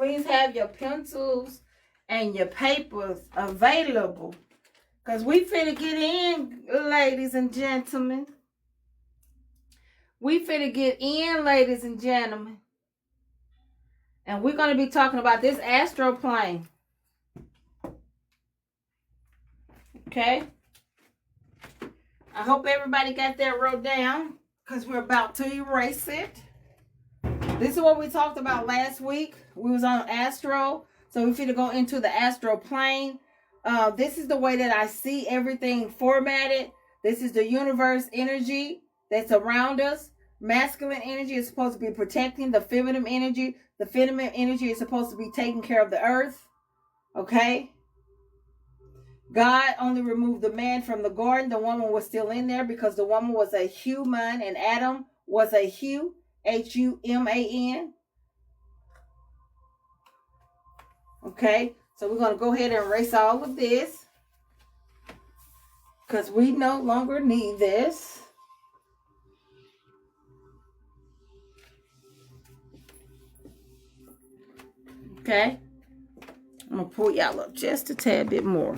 please have your pencils and your papers available. Because we finna get in, ladies and gentlemen. We finna get in, ladies and gentlemen. And we're going to be talking about this astral plane. Okay? I hope everybody got that wrote down, because we're about to erase it. This is what we talked about last week. We was on astro, so we finna go into the astral plane. This is the way that I see everything formatted. This is the universe energy that's around us. Masculine energy is supposed to be protecting the feminine energy. The feminine energy is supposed to be taking care of the earth. Okay? God only removed the man from the garden. The woman was still in there because the woman was a human and Adam was a Hu, Human. Okay, so we're going to go ahead and erase all of this because we no longer need this. Okay, I'm going to pull y'all up just a tad bit more.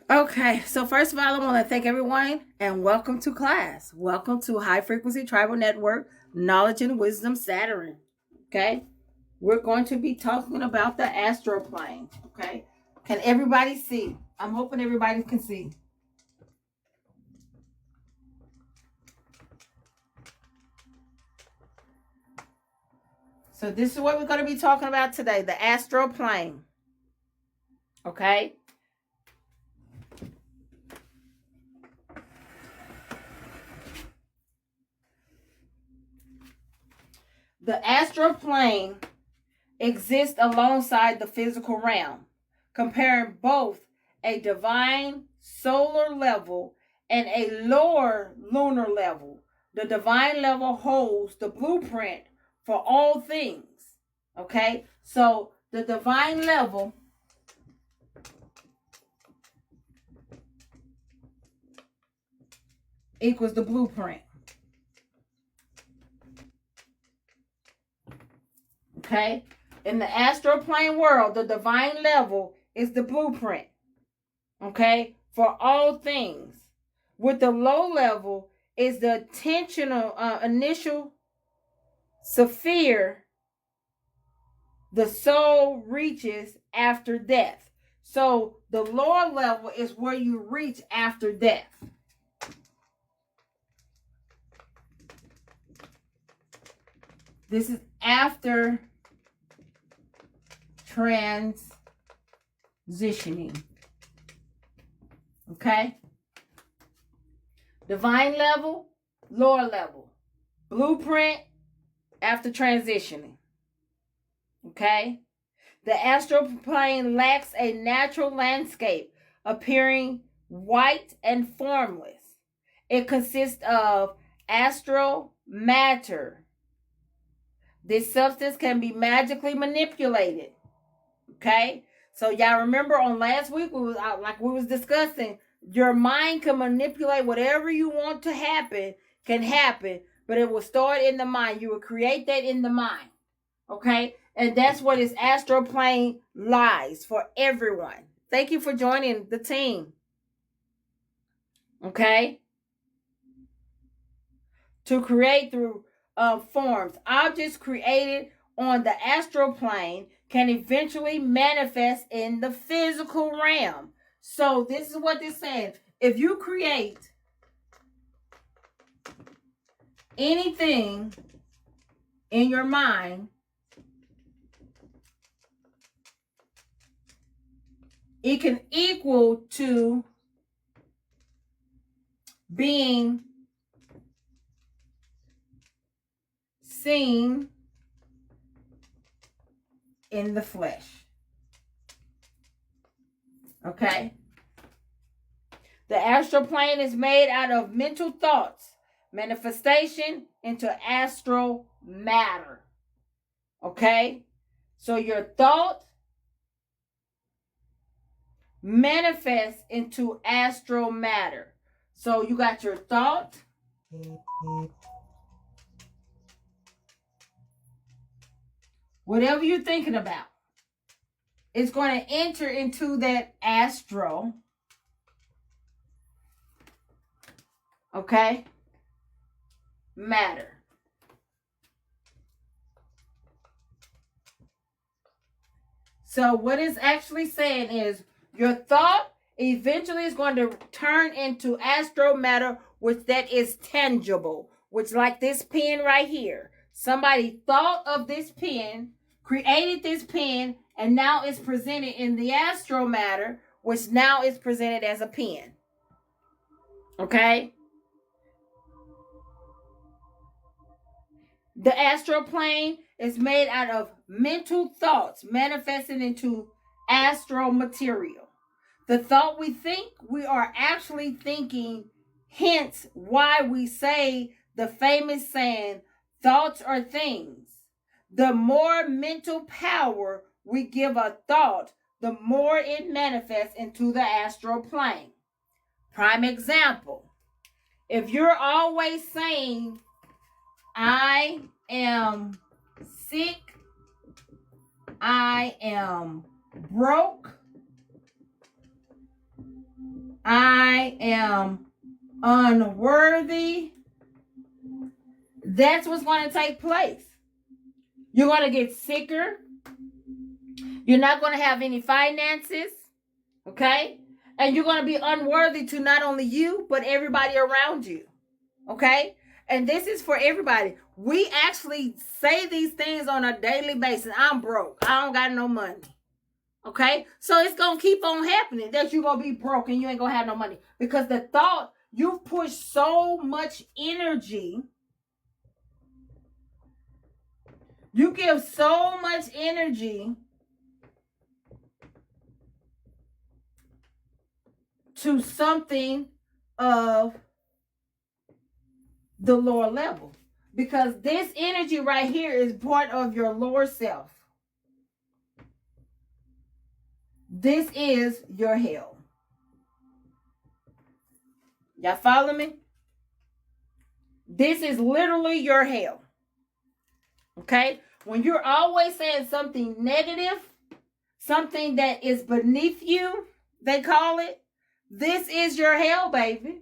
Okay, so first of all, I want to thank everyone and welcome to class. Welcome to High Frequency Tribal Network, Knowledge and Wisdom Saturn. Okay, we're going to be talking about the astral plane. Okay, can everybody see? I'm hoping everybody can see. So this is what we're going to be talking about today, the astral plane. Okay. The astral plane exists alongside the physical realm, comparing both a divine solar level and a lower lunar level. The divine level holds the blueprint for all things. Okay? So the divine level equals the blueprint. Okay? In the astral plane world, the divine level is the blueprint. Okay? For all things. With the low level is the intentional initial sphere the soul reaches after death. So the lower level is where you reach after death. This is after transitioning. Okay? Divine level, lower level. Blueprint, after transitioning. Okay? The astral plane lacks a natural landscape, appearing white and formless. It consists of astral matter. This substance can be magically manipulated. Okay? So y'all remember on last week, we was discussing, your mind can manipulate whatever you want to happen, can happen, but it will start in the mind. You will create that in the mind. Okay? And that's what this astral plane lies for everyone. Thank you for joining the team. Okay? To create through forms. Objects created on the astral plane can eventually manifest in the physical realm. So this is what this says. If you create anything in your mind, it can equal to being seen in the flesh. Okay? The astral plane is made out of mental thoughts, manifestation into astral matter. Okay? So your thought manifests into astral matter. So you got your thought. Whatever you're thinking about, it's going to enter into that astral. Okay? Matter. So what it's actually saying is your thought eventually is going to turn into astral matter, which that is tangible, which like this pen right here. Somebody thought of this pen, created this pen, and now it's presented in the astral matter, which now is presented as a pen. Okay? The astral plane is made out of mental thoughts manifesting into astral material. The thought we think, we are actually thinking, hence why we say the famous saying, thoughts are things. The more mental power we give a thought, the more it manifests into the astral plane. Prime example, if you're always saying, I am sick, I am broke, I am unworthy, that's what's going to take place. You're going to get sicker. You're not going to have any finances. Okay? And you're going to be unworthy to not only you, but everybody around you. Okay? And this is for everybody. We actually say these things on a daily basis. I'm broke. I don't got no money. Okay? So it's going to keep on happening that you're going to be broke and you ain't going to have no money. Because the thought, you've pushed so much energy. You give so much energy to something of the lower level. Because this energy right here is part of your lower self. This is your hell. Y'all follow me? This is literally your hell. Okay? When you're always saying something negative, something that is beneath you, they call it, this is your hell, baby.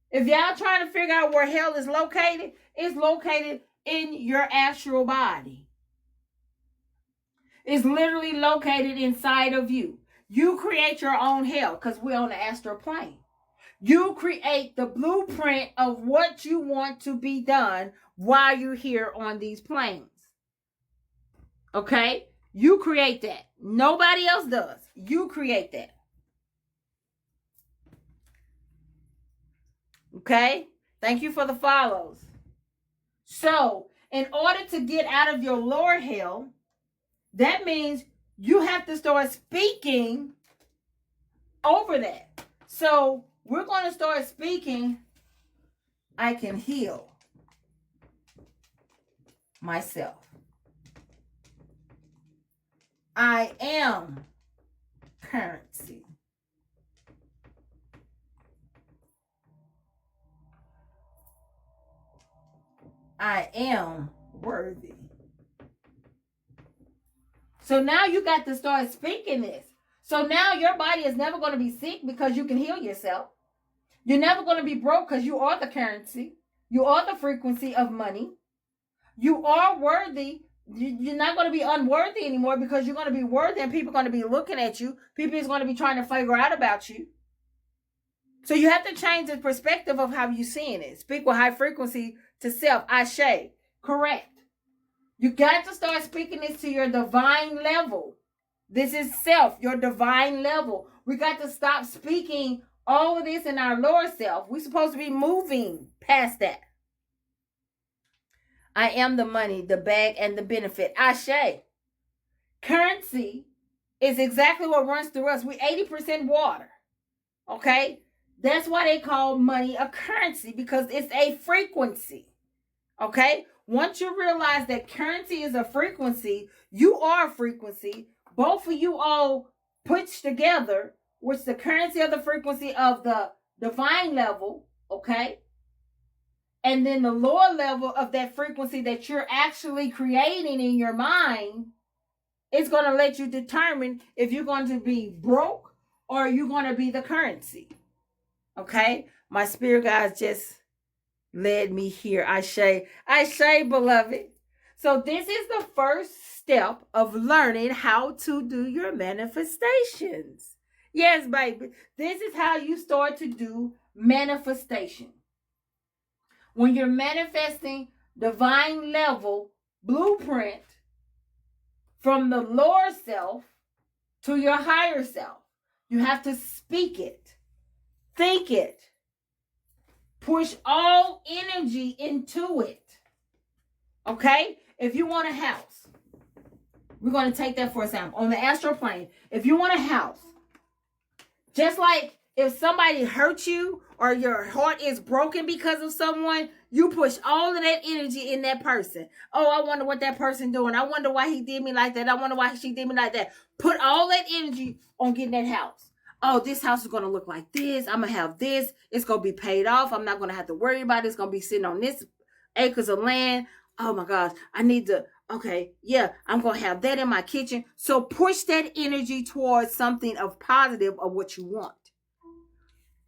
If y'all trying to figure out where hell is located, it's located in your astral body. It's literally located inside of you. You create your own hell because we're on the astral plane. You create the blueprint of what you want to be done while you're here on these planes. Okay? You create that. Nobody else does. You create that. Okay? Thank you for the follows. So, in order to get out of your lower hell, that means you have to start speaking over that. So, we're going to start speaking, I can heal myself. I am currency. I am worthy. So now you got to start speaking this. So now your body is never going to be sick because you can heal yourself. You're never going to be broke because you are the currency. You are the frequency of money. You are worthy. You're not going to be unworthy anymore because you're going to be worthy and people are going to be looking at you. People is going to be trying to figure out about you. So you have to change the perspective of how you're seeing it. Speak with high frequency to self. Ashe. Correct. You got to start speaking this to your divine level. This is self, your divine level. We got to stop speaking all of this in our lower self. We're supposed to be moving past that. I am the money, the bag, and the benefit. Ashe. Currency is exactly what runs through us. We're 80% water. Okay? That's why they call money a currency, because it's a frequency. Okay? Once you realize that currency is a frequency, you are a frequency. Both of you all put together, which the currency of the frequency of the divine level, okay? And then the lower level of that frequency that you're actually creating in your mind is going to let you determine if you're going to be broke or you're going to be the currency. Okay? My spirit guides just led me here. I say, beloved. So this is the first step of learning how to do your manifestations. Yes, baby. This is how you start to do manifestation. When you're manifesting divine level blueprint from the lower self to your higher self, you have to speak it, think it, push all energy into it. Okay? If you want a house, we're going to take that for example. On the astral plane, if you want a house, just like if somebody hurt you or your heart is broken because of someone, you push all of that energy in that person. Oh, I wonder what that person doing. I wonder why he did me like that. I wonder why she did me like that. Put all that energy on getting that house. Oh, this house is going to look like this. I'm going to have this. It's going to be paid off. I'm not going to have to worry about it. It's going to be sitting on this acres of land. Oh my gosh, I need to, okay, yeah, I'm going to have that in my kitchen. So push that energy towards something of positive of what you want.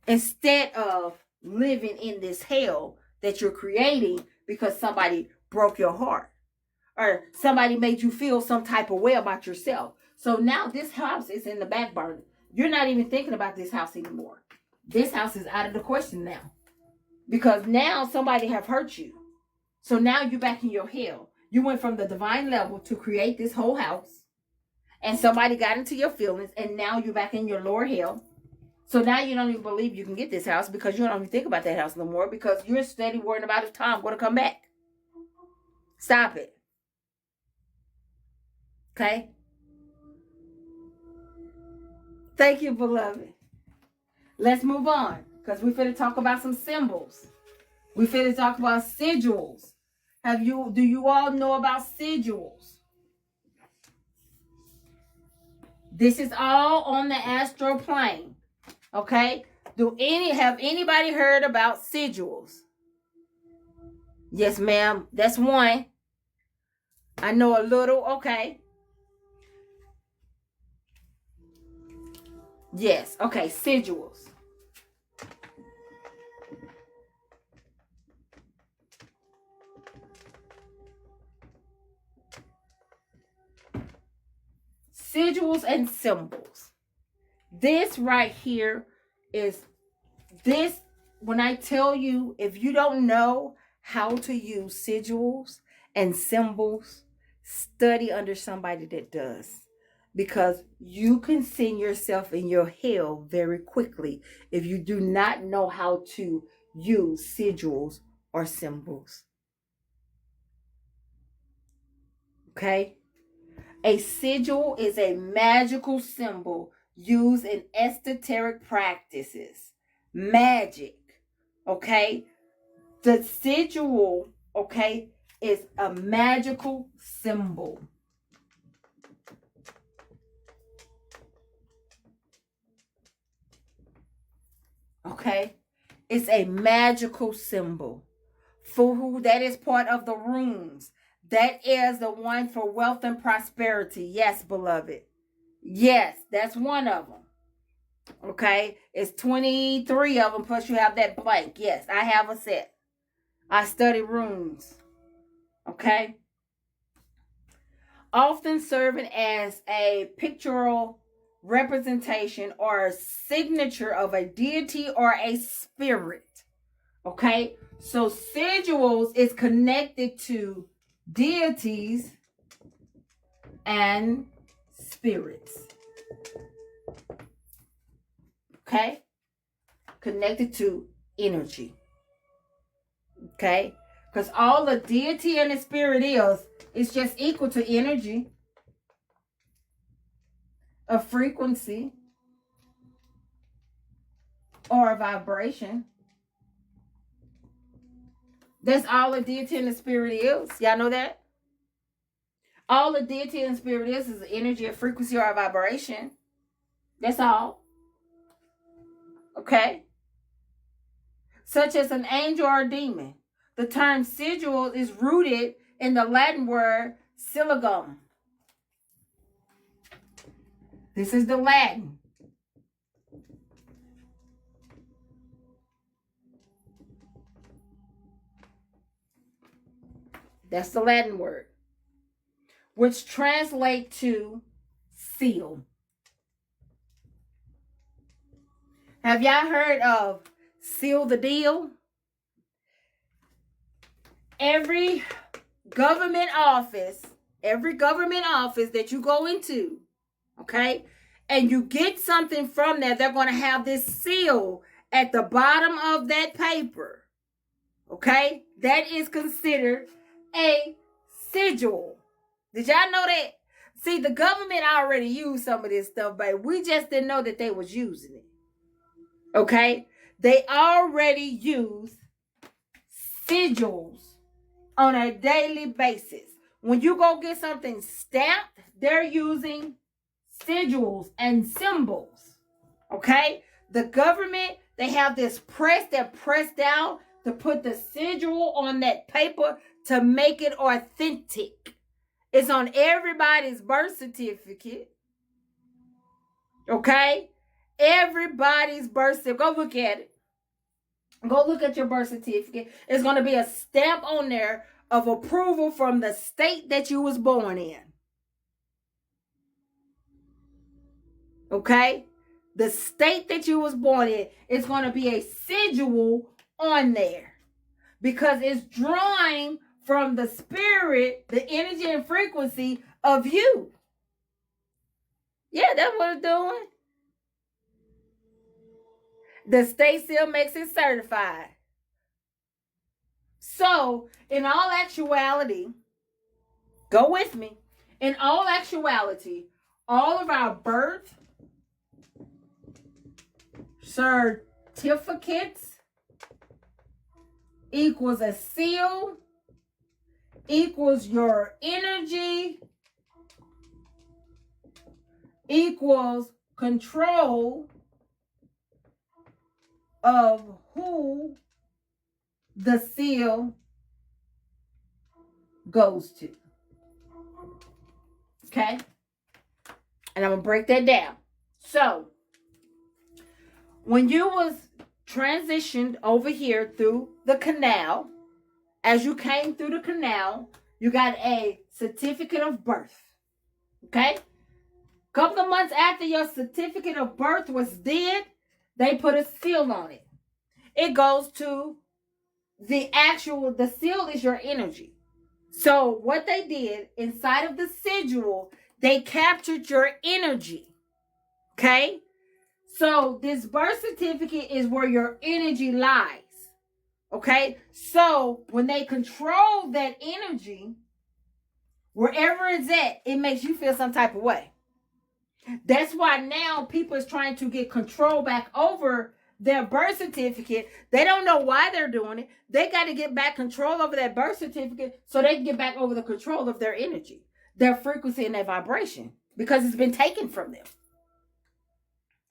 Instead of living in this hell that you're creating because somebody broke your heart or somebody made you feel some type of way about yourself. So now this house is in the back burner. You're not even thinking about this house anymore. This house is out of the question now because now somebody have hurt you. So now you're back in your hell. You went from the divine level to create this whole house and somebody got into your feelings and now you're back in your lower hell. So now you don't even believe you can get this house because you don't even think about that house no more because you're steady worrying about if Tom's going to come back. Stop it. Okay? Thank you, beloved. Let's move on because we're finna talk about some symbols. We're finna talk about sigils. Do you all know about sigils? This is all on the astral plane. Okay? Have anybody heard about sigils? Yes, ma'am. That's one. I know a little. Okay. Yes. Okay. Sigils. Sigils and symbols. This right here is this. When I tell you, if you don't know how to use sigils and symbols, study under somebody that does. Because you can send yourself in your hell very quickly if you do not know how to use sigils or symbols. Okay? A sigil is a magical symbol used in esoteric practices. Magic. Okay? The sigil, okay, is a magical symbol. Okay? It's a magical symbol. For who that is part of the runes. That is the one for wealth and prosperity. Yes, beloved. Yes, that's one of them. Okay? It's 23 of them, plus you have that blank. Yes, I have a set. I study runes. Okay? Often serving as a pictorial representation or a signature of a deity or a spirit. Okay? So sigils is connected to deities and spirits. Okay? Connected to energy. Okay? Because all the deity and the spirit is just equal to energy, a frequency, or a vibration. That's all the deity and the spirit is. Y'all know that? All the deity and the spirit is an energy, a frequency, or a vibration. That's all. Okay? such as an angel or a demon. The term sigil is rooted in the Latin word siligum. This is the Latin. That's the Latin word, which translates to seal. Have y'all heard of seal the deal? Every government office that you go into, okay, and you get something from there, they're going to have this seal at the bottom of that paper, okay? That is considered a sigil. Did y'all know that? See, the government already used some of this stuff, but we just didn't know that they was using it. Okay? They already use sigils on a daily basis. When you go get something stamped, they're using sigils and symbols. Okay? The government, they have this press that press down to put the sigil on that paper to make it authentic. It's on everybody's birth certificate. Okay? Everybody's birth certificate. Go look at it. Go look at your birth certificate. It's going to be a stamp on there of approval from the state that you was born in. Okay? The state that you was born in is going to be a sigil on there because it's drawing from the spirit, the energy and frequency of you. Yeah, that's what it's doing. The state seal makes it certified. So, in all actuality, go with me. In all actuality, all of our birth certificates equals a seal, equals your energy, equals control of who the seal goes to. Okay? And I'm going to break that down. So, when you was transitioned over here through the canal, as you came through the canal, you got a certificate of birth. Okay? A couple of months after your certificate of birth was did, they put a seal on it. It goes to the seal is your energy. So what they did inside of the sigil, they captured your energy. Okay? So this birth certificate is where your energy lies. Okay? So when they control that energy, wherever it's at, it makes you feel some type of way. That's why now people is trying to get control back over their birth certificate. They don't know why they're doing it. They got to get back control over that birth certificate so they can get back over the control of their energy, their frequency, and their vibration because it's been taken from them.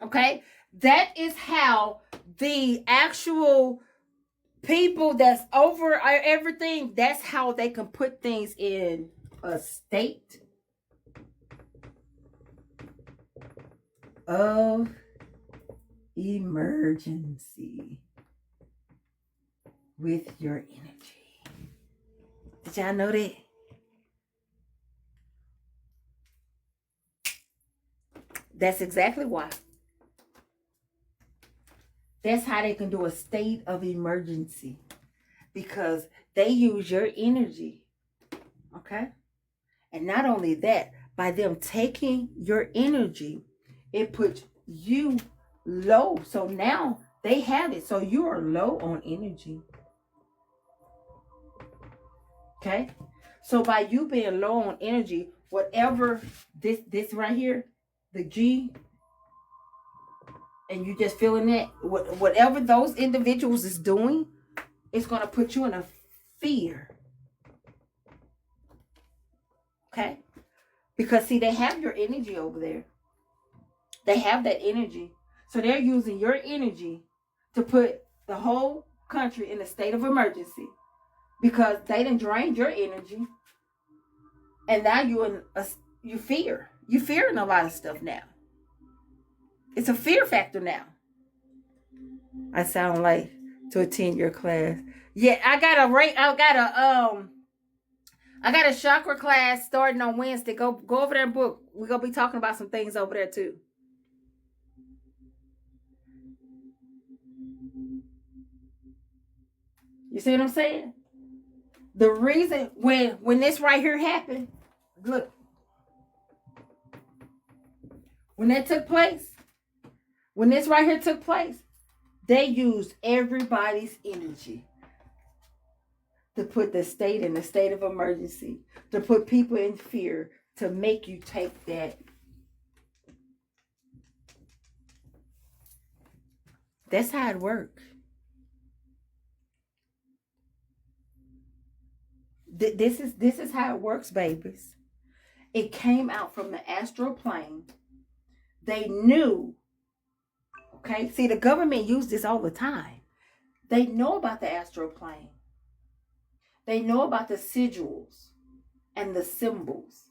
Okay? That is how the actual people that's over everything, that's how they can put things in a state of emergency with your energy. Did y'all know that? That's exactly why. That's how they can do a state of emergency. Because they use your energy. Okay? And not only that, by them taking your energy, it puts you low. So now they have it. So you are low on energy. Okay? So by you being low on energy, whatever this right here, the G, and you just feeling that, whatever those individuals is doing, it's going to put you in a fear. Okay? Because see, they have your energy over there. They have that energy. So they're using your energy to put the whole country in a state of emergency because they done drained your energy, and now you fear. You fearing a lot of stuff now. It's a fear factor now. I sound like to attend your class. Yeah, I got a chakra class starting on Wednesday. Go over there and book. We're gonna be talking about some things over there too. You see what I'm saying? The reason when this right here happened, look, when that took place, when this right here took place, they used everybody's energy to put the state in a state of emergency, to put people in fear, to make you take that. That's how it works. This is how it works, babies. It came out from the astral plane. They knew. Okay, see, the government used this all the time. They know about the astral plane. They know about the sigils and the symbols.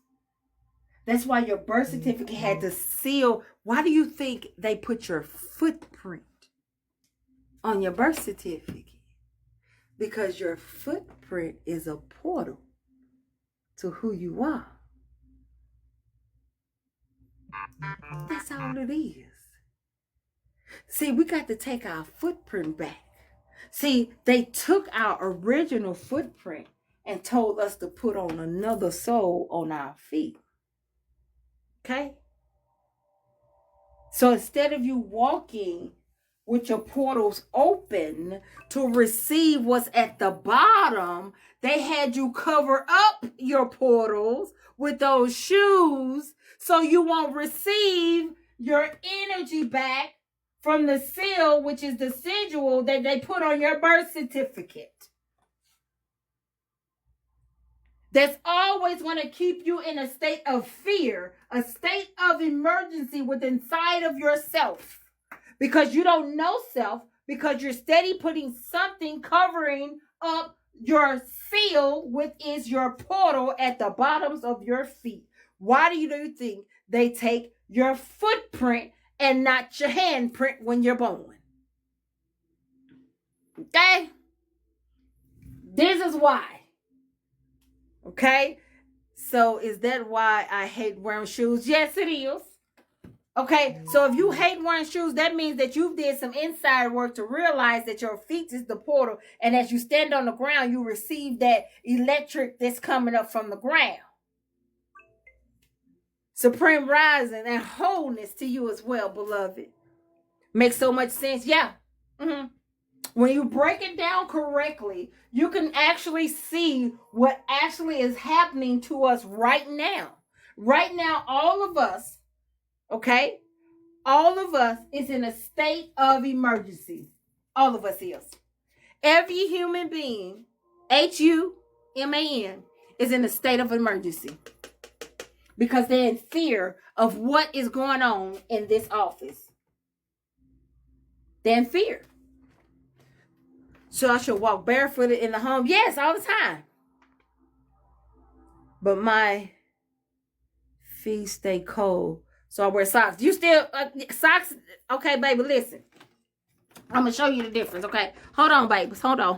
That's why your birth certificate had to seal. Why do you think they put your footprint on your birth certificate? Because your footprint is a portal to who you are. That's all it is. See, we got to take our footprint back. See, they took our original footprint and told us to put on another sole on our feet. Okay? So instead of you walking with your portals open to receive what's at the bottom, they had you cover up your portals with those shoes so you won't receive your energy back from the seal, which is the sigil that they put on your birth certificate. That's always going to keep you in a state of fear, a state of emergency within inside of yourself. Because you don't know self, because you're steady putting something covering up your seal, which is your portal at the bottoms of your feet. Why do you think they take your footprint and not your handprint when you're born? Okay? This is why. Okay? So is that why I hate wearing shoes? Yes, it is. Okay, so if you hate wearing shoes, that means that you did some inside work to realize that your feet is the portal, and as you stand on the ground, you receive that electric that's coming up from the ground. Supreme rising and wholeness to you as well, beloved. Makes so much sense. Yeah. Mm-hmm. When you break it down correctly, you can actually see what actually is happening to us right now. Right now, all of us, okay? All of us is in a state of emergency. All of us is. Every human being, HUMAN, is in a state of emergency. Because they're in fear of what is going on in this office. They're in fear. So I should walk barefooted in the home? Yes, all the time. But my feet stay cold. So I wear socks. You still, socks? Okay, baby, listen. I'm going to show you the difference, okay? Hold on, babies. Hold on.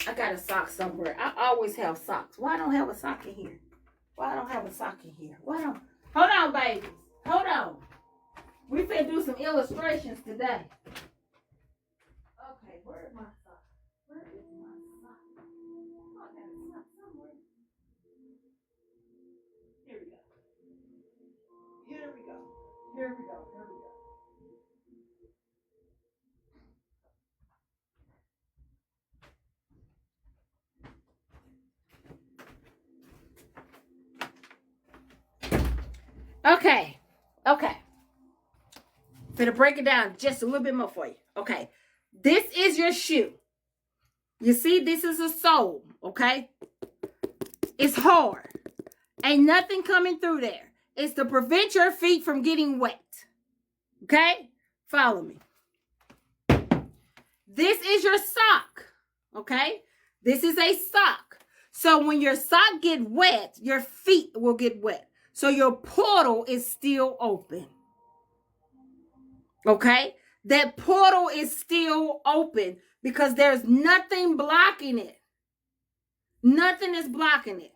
I got a sock somewhere. I always have socks. Why I don't have a sock in here? Hold on, babies. Hold on. We finna do some illustrations today. Okay, where is my sock? Oh, I got a sock somewhere. Here we go. Okay. Finna break it down just a little bit more for you. Okay. This is your shoe. You see, this is a sole, okay? It's hard. Ain't nothing coming through there. It's to prevent your feet from getting wet. Okay? Follow me. This is your sock. Okay? This is a sock. So when your sock get wet, your feet will get wet. So your portal is still open. Okay? That portal is still open because there's nothing blocking it. Nothing is blocking it.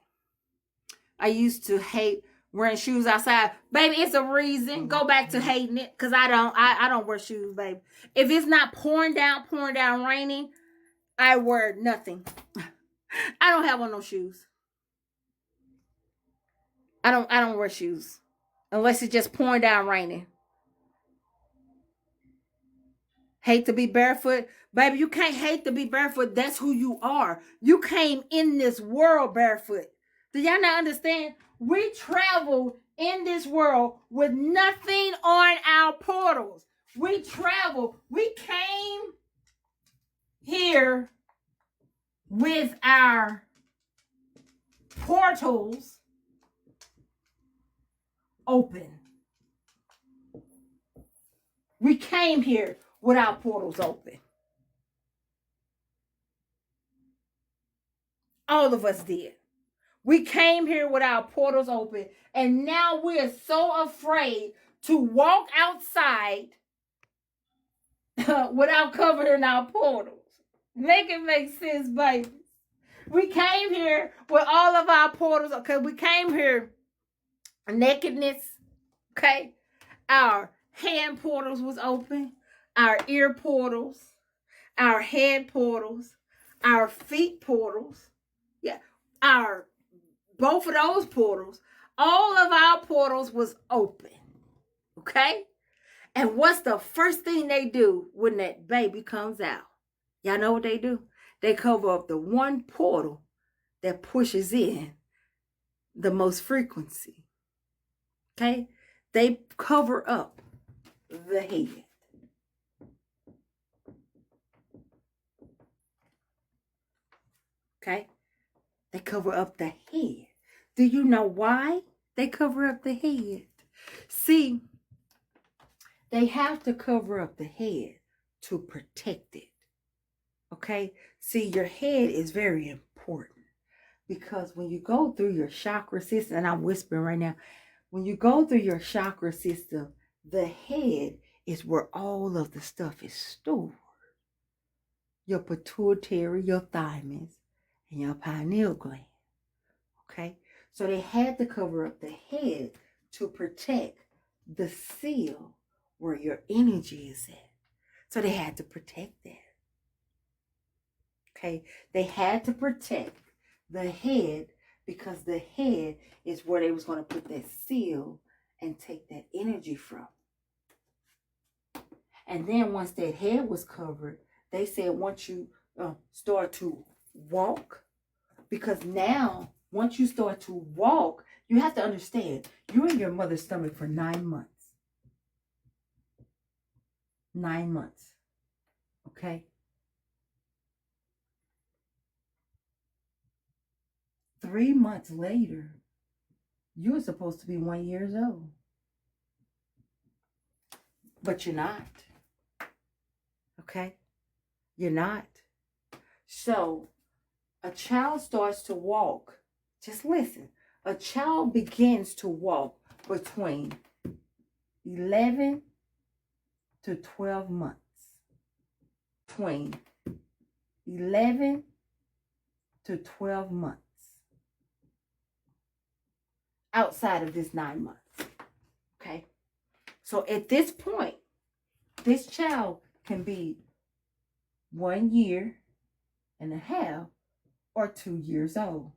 I used to hate wearing shoes outside. Baby, it's a reason. Go back to hating it because I don't wear shoes, baby. If it's not pouring down, raining, I wear nothing. I don't have on no shoes. I don't wear shoes unless it's just pouring down, raining. Hate to be barefoot. Baby, you can't hate to be barefoot. That's who you are. You came in this world barefoot. Do y'all not understand? We travel in this world with nothing on our portals. We travel. We came here with our portals open. We came here with our portals open. All of us did. We came here with our portals open, and now we're so afraid to walk outside without covering our portals. Make it make sense, baby. We came here with all of our portals, okay? We came here nakedness, okay? Our hand portals was open, our ear portals, our head portals, our feet portals, yeah, both of those portals, all of our portals was open, okay? And what's the first thing they do when that baby comes out? Y'all know what they do? They cover up the one portal that pushes in the most frequency, okay? They cover up the head. Okay? They cover up the head. Do you know why they cover up the head? See, they have to cover up the head to protect it. Okay? See, your head is very important because when you go through your chakra system, and I'm whispering right now, when you go through your chakra system, the head is where all of the stuff is stored. Your pituitary, your thymus, and your pineal gland. Okay? So they had to cover up the head to protect the seal where your energy is at. So they had to protect that. Okay? They had to protect the head because the head is where they was going to put that seal and take that energy from. And then once that head was covered, they said once you start to walk, because now once you start to walk, you have to understand, you're in your mother's stomach for 9 months. 9 months. Okay? 3 months later, you're supposed to be 1 year old. But you're not. Okay? You're not. So, a child starts to walk. Just listen. A child begins to walk between 11 to 12 months. Between 11 to 12 months. Outside of this 9 months. Okay? So at this point, this child can be 1 year and a half or 2 years old.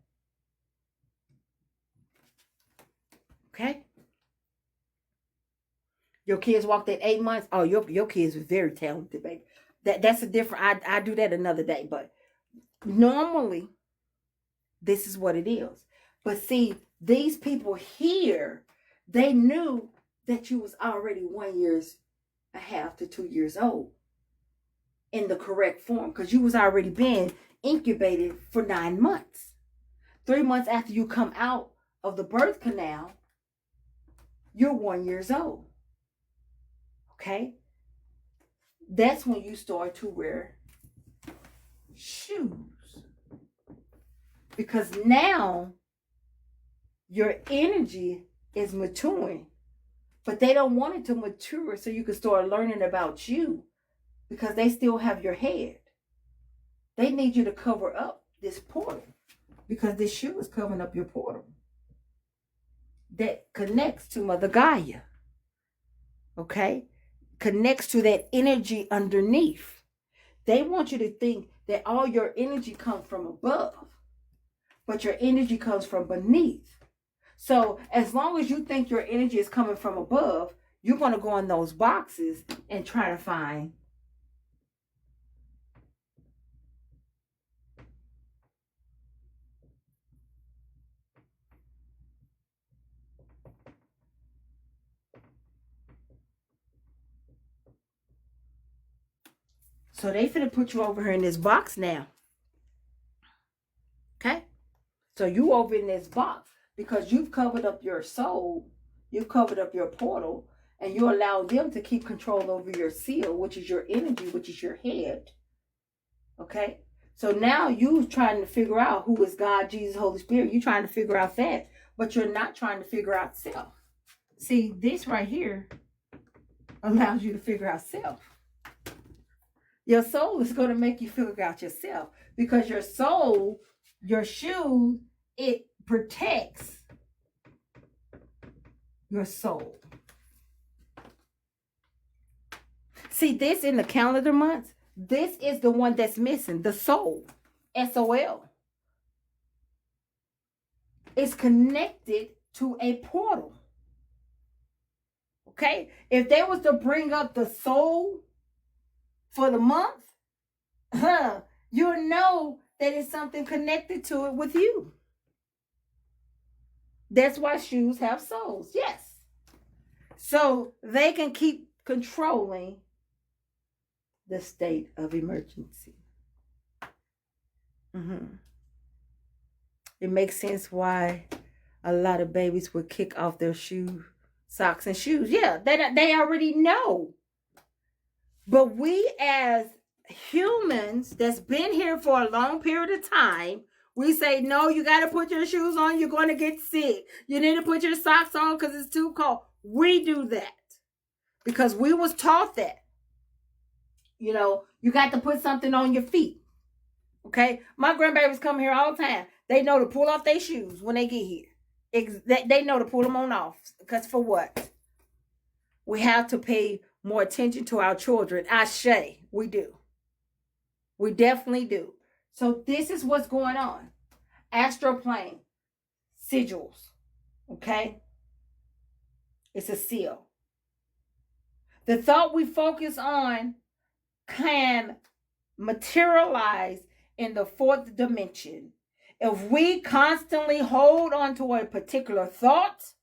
Okay? Your kids walked at 8 months. Oh, your kids are very talented, baby. That's a different, I do that another day. But normally, this is what it is. But see, these people here, they knew that you was already 1 year and a half to 2 years old in the correct form because you was already being incubated for 9 months. 3 months after you come out of the birth canal, you're 1 year old. Okay? That's when you start to wear shoes. Because now your energy is maturing. But they don't want it to mature so you can start learning about you, because they still have your head. They need you to cover up this portal, because this shoe is covering up your portal that connects to Mother Gaia. Okay? Connects to that energy underneath. They want you to think that all your energy comes from above, but your energy comes from beneath. So as long as you think your energy is coming from above, you're going to go in those boxes and try to find so they finna put you over here in this box now. Okay? So you over in this box because you've covered up your soul, you've covered up your portal, and you allow them to keep control over your seal, which is your energy, which is your head. Okay? So now you're trying to figure out who is God, Jesus, Holy Spirit. You're trying to figure out that, but you're not trying to figure out self. See, this right here allows you to figure out self. Your soul is going to make you figure out yourself, because your soul, your shoe, it protects your soul. See, this in the calendar months, this is the one that's missing, the soul, SOL. It's connected to a portal. Okay? If they was to bring up the soul for the month, you'll know that it's something connected to it with you. That's why shoes have souls. Yes. So they can keep controlling the state of emergency. It makes sense why a lot of babies would kick off their socks and shoes. Yeah, they already know. But we as humans that's been here for a long period of time, we say, no, you got to put your shoes on. You're going to get sick. You need to put your socks on because it's too cold. We do that because we was taught that. You know, you got to put something on your feet. Okay? My grandbabies come here all the time. They know to pull off their shoes when they get here. They know to pull them on off. Because for what? We have to pay more attention to our children. We do. We definitely do. So this is what's going on. Astral plane. Sigils. Okay? It's a seal. The thought we focus on can materialize in the fourth dimension. If we constantly hold on to a particular thought,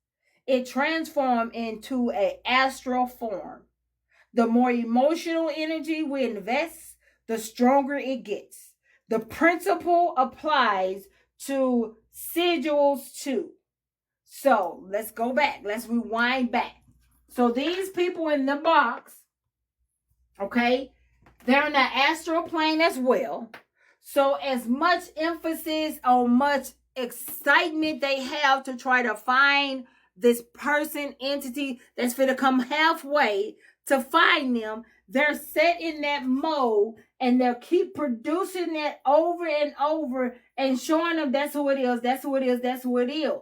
it transforms into an astral form. The more emotional energy we invest, the stronger it gets. The principle applies to sigils too. So let's go back. Let's rewind back. So these people in the box, okay, they're in the astral plane as well. So as much emphasis or much excitement they have to try to find this person, entity that's going to come halfway to find them, they're set in that mode and they'll keep producing that over and over and showing them that's who it is, that's who it is, that's who it is.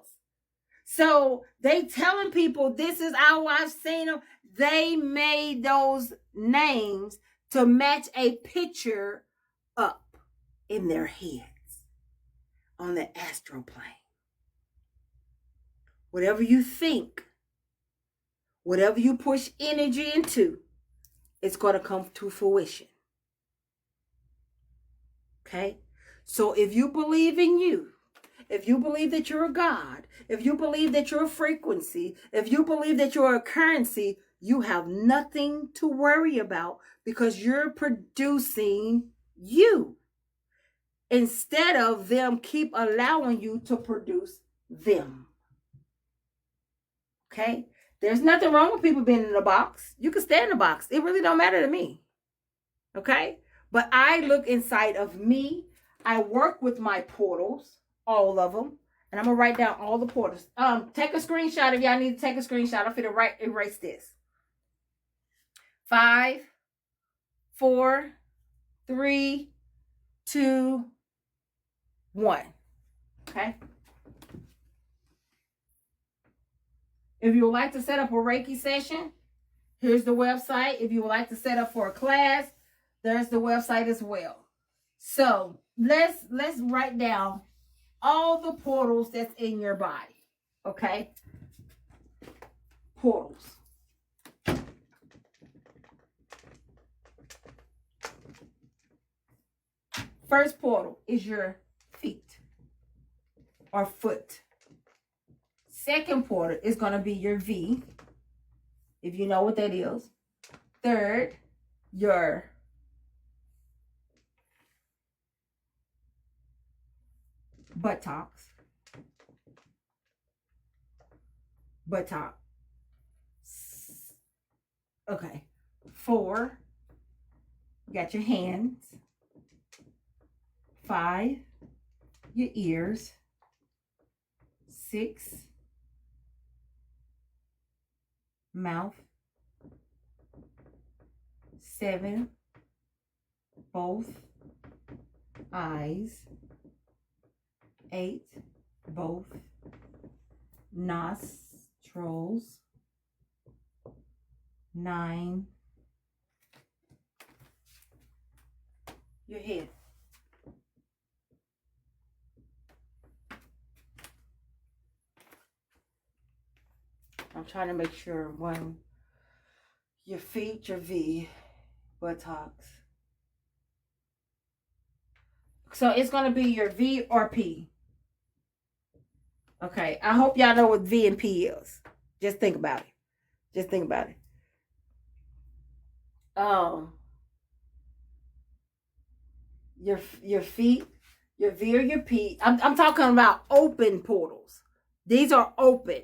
So they telling people this is how I've seen them. They made those names to match a picture up in their heads on the astral plane. Whatever you think, whatever you push energy into, it's going to come to fruition. Okay? So if you believe in you, if you believe that you're a God, if you believe that you're a frequency, if you believe that you're a currency, you have nothing to worry about because you're producing you instead of them keep allowing you to produce them. Okay? There's nothing wrong with people being in a box. You can stay in a box. It really don't matter to me. Okay? But I look inside of me. I work with my portals, all of them. And I'm going to write down all the portals. Take a screenshot if y'all need to take a screenshot. I'm going to erase this. 5, 4, 3, 2, 1. Okay? If you would like to set up a Reiki session, here's the website. If you would like to set up for a class, there's the website as well. So let's write down all the portals that's in your body. Okay? Portals. First portal is your feet or foot. Second portal is going to be your V, if you know what that is. Third, your buttocks. Buttock. Okay. 4, you got your hands. 5, your ears. 6, mouth. 7, both eyes. 8, both nostrils. 9, your head. I'm trying to make sure one, your feet, your V, buttocks. So it's going to be your V or P. Okay, I hope y'all know what V and P is. Just think about it. Just think about it. Your feet, your V or your P. I'm talking about open portals. These are open.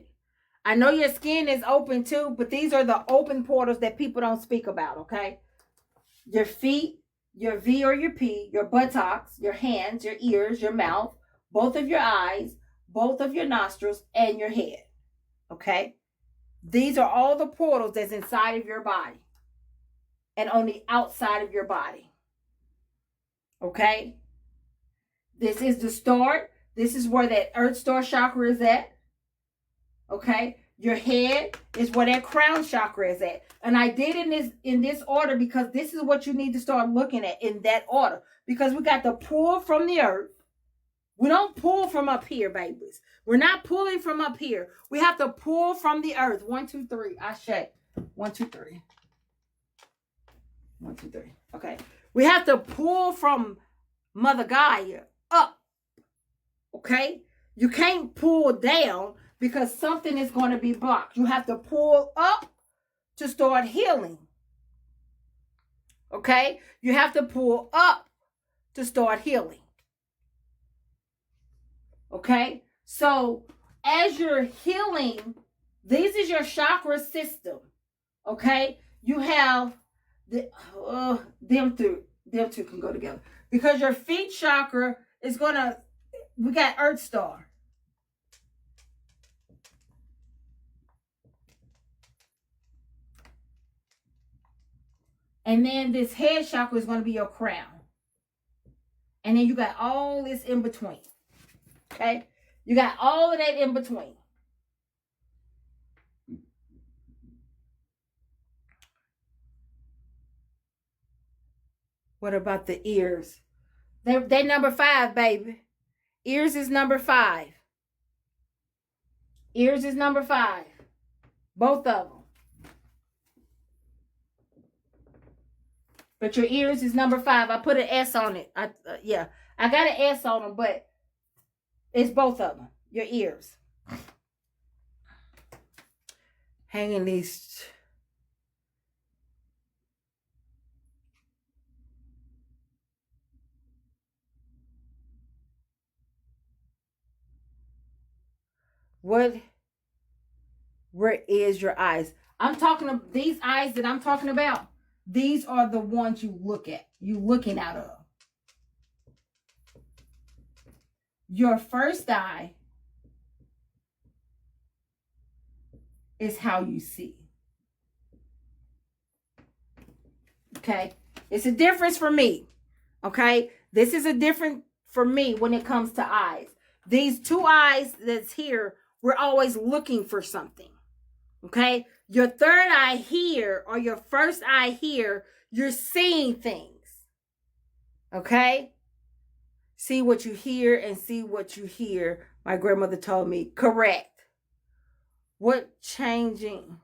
I know your skin is open too, but these are the open portals that people don't speak about, okay? Your feet, your V or your P, your buttocks, your hands, your ears, your mouth, both of your eyes, both of your nostrils, and your head, okay? These are all the portals that's inside of your body and on the outside of your body, okay? This is the start. This is where that Earth Star chakra is at. Okay, your head is where that crown chakra is at. And I did in this order because this is what you need to start looking at in that order. Because we got to pull from the earth. We don't pull from up here, babies. We're not pulling from up here. We have to pull from the earth. 1, 2, 3. Ashe. 1, 2, 3. 1, 2, 3. Okay. We have to pull from Mother Gaia up. Okay? You can't pull down because something is going to be blocked. You have to pull up to start healing. Okay? You have to pull up to start healing. Okay? So, as you're healing, this is your chakra system. Okay? You have them two can go together. Because your feet chakra is going to, we got Earth Star. And then this head chakra is going to be your crown. And then you got all this in between. Okay? You got all of that in between. What about the ears? They number 5, baby. Ears is number 5. Ears is number 5. Both of them. But your ears is number 5. I put an S on it. I got an S on them, but it's both of them. Your ears. Hanging these. What Where is your eyes? I'm talking about these eyes that I'm talking about. These are the ones you look at. You looking out of. Your first eye is how you see. Okay? It's a difference for me. Okay? This is a different for me when it comes to eyes. These two eyes that's here, we're always looking for something. Okay? Your third eye here, or your first eye here, you're seeing things. Okay? See what you hear and see what you hear. My grandmother told me, correct. What changing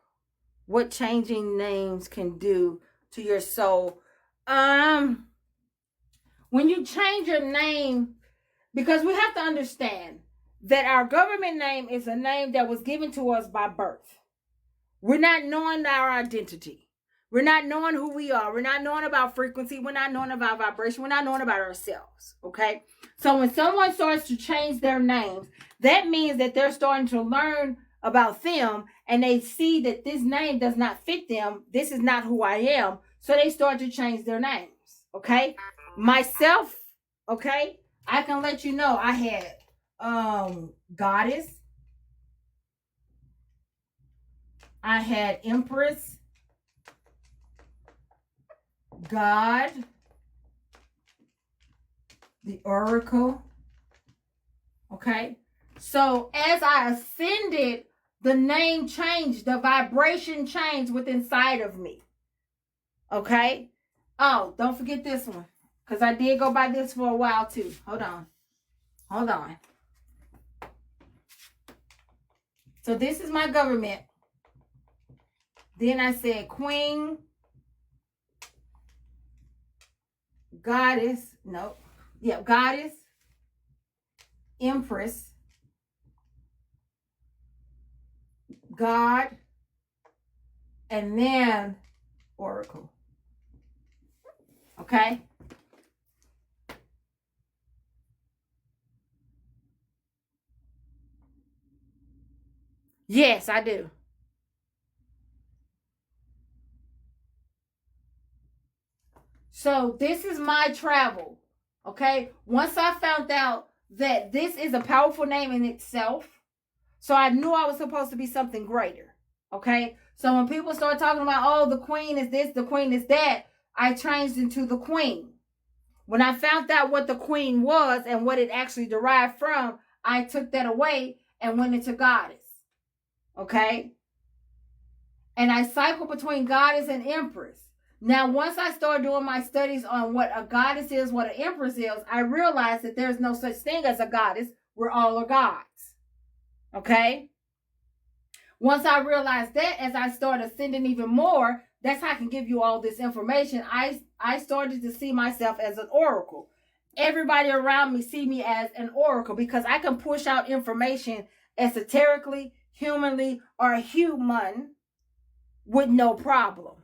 names can do to your soul? When you change your name, because we have to understand that our government name is a name that was given to us by birth. We're not knowing our identity. We're not knowing who we are. We're not knowing about frequency. We're not knowing about vibration. We're not knowing about ourselves. Okay? So when someone starts to change their names, that means that they're starting to learn about them, and they see that this name does not fit them. This is not who I am. So they start to change their names. Okay? Myself, okay? I can let you know I had Goddess. I had Empress. God. The Oracle. Okay? So as I ascended, the name changed, the vibration changed within inside of me. Okay? Oh, don't forget this one. Because I did go by this for a while too. Hold on. So this is my government. Then I said Queen, Goddess, nope. Yeah, Goddess, Empress, God, and then Oracle. Okay? Yes, I do. So this is my travel. Okay? Once I found out that this is a powerful name in itself, so I knew I was supposed to be something greater. Okay? So when people start talking about, oh, the queen is this, the queen is that, I changed into the queen. When I found out what the queen was and what it actually derived from, I took that away and went into goddess. Okay? And I cycle between goddess and empress. Now, once I started doing my studies on what a goddess is, what an empress is, I realized that there's no such thing as a goddess. We're all are gods. Okay? Once I realized that, as I started ascending even more, that's how I can give you all this information. I started to see myself as an oracle. Everybody around me see me as an oracle because I can push out information esoterically, humanly, or human with no problem.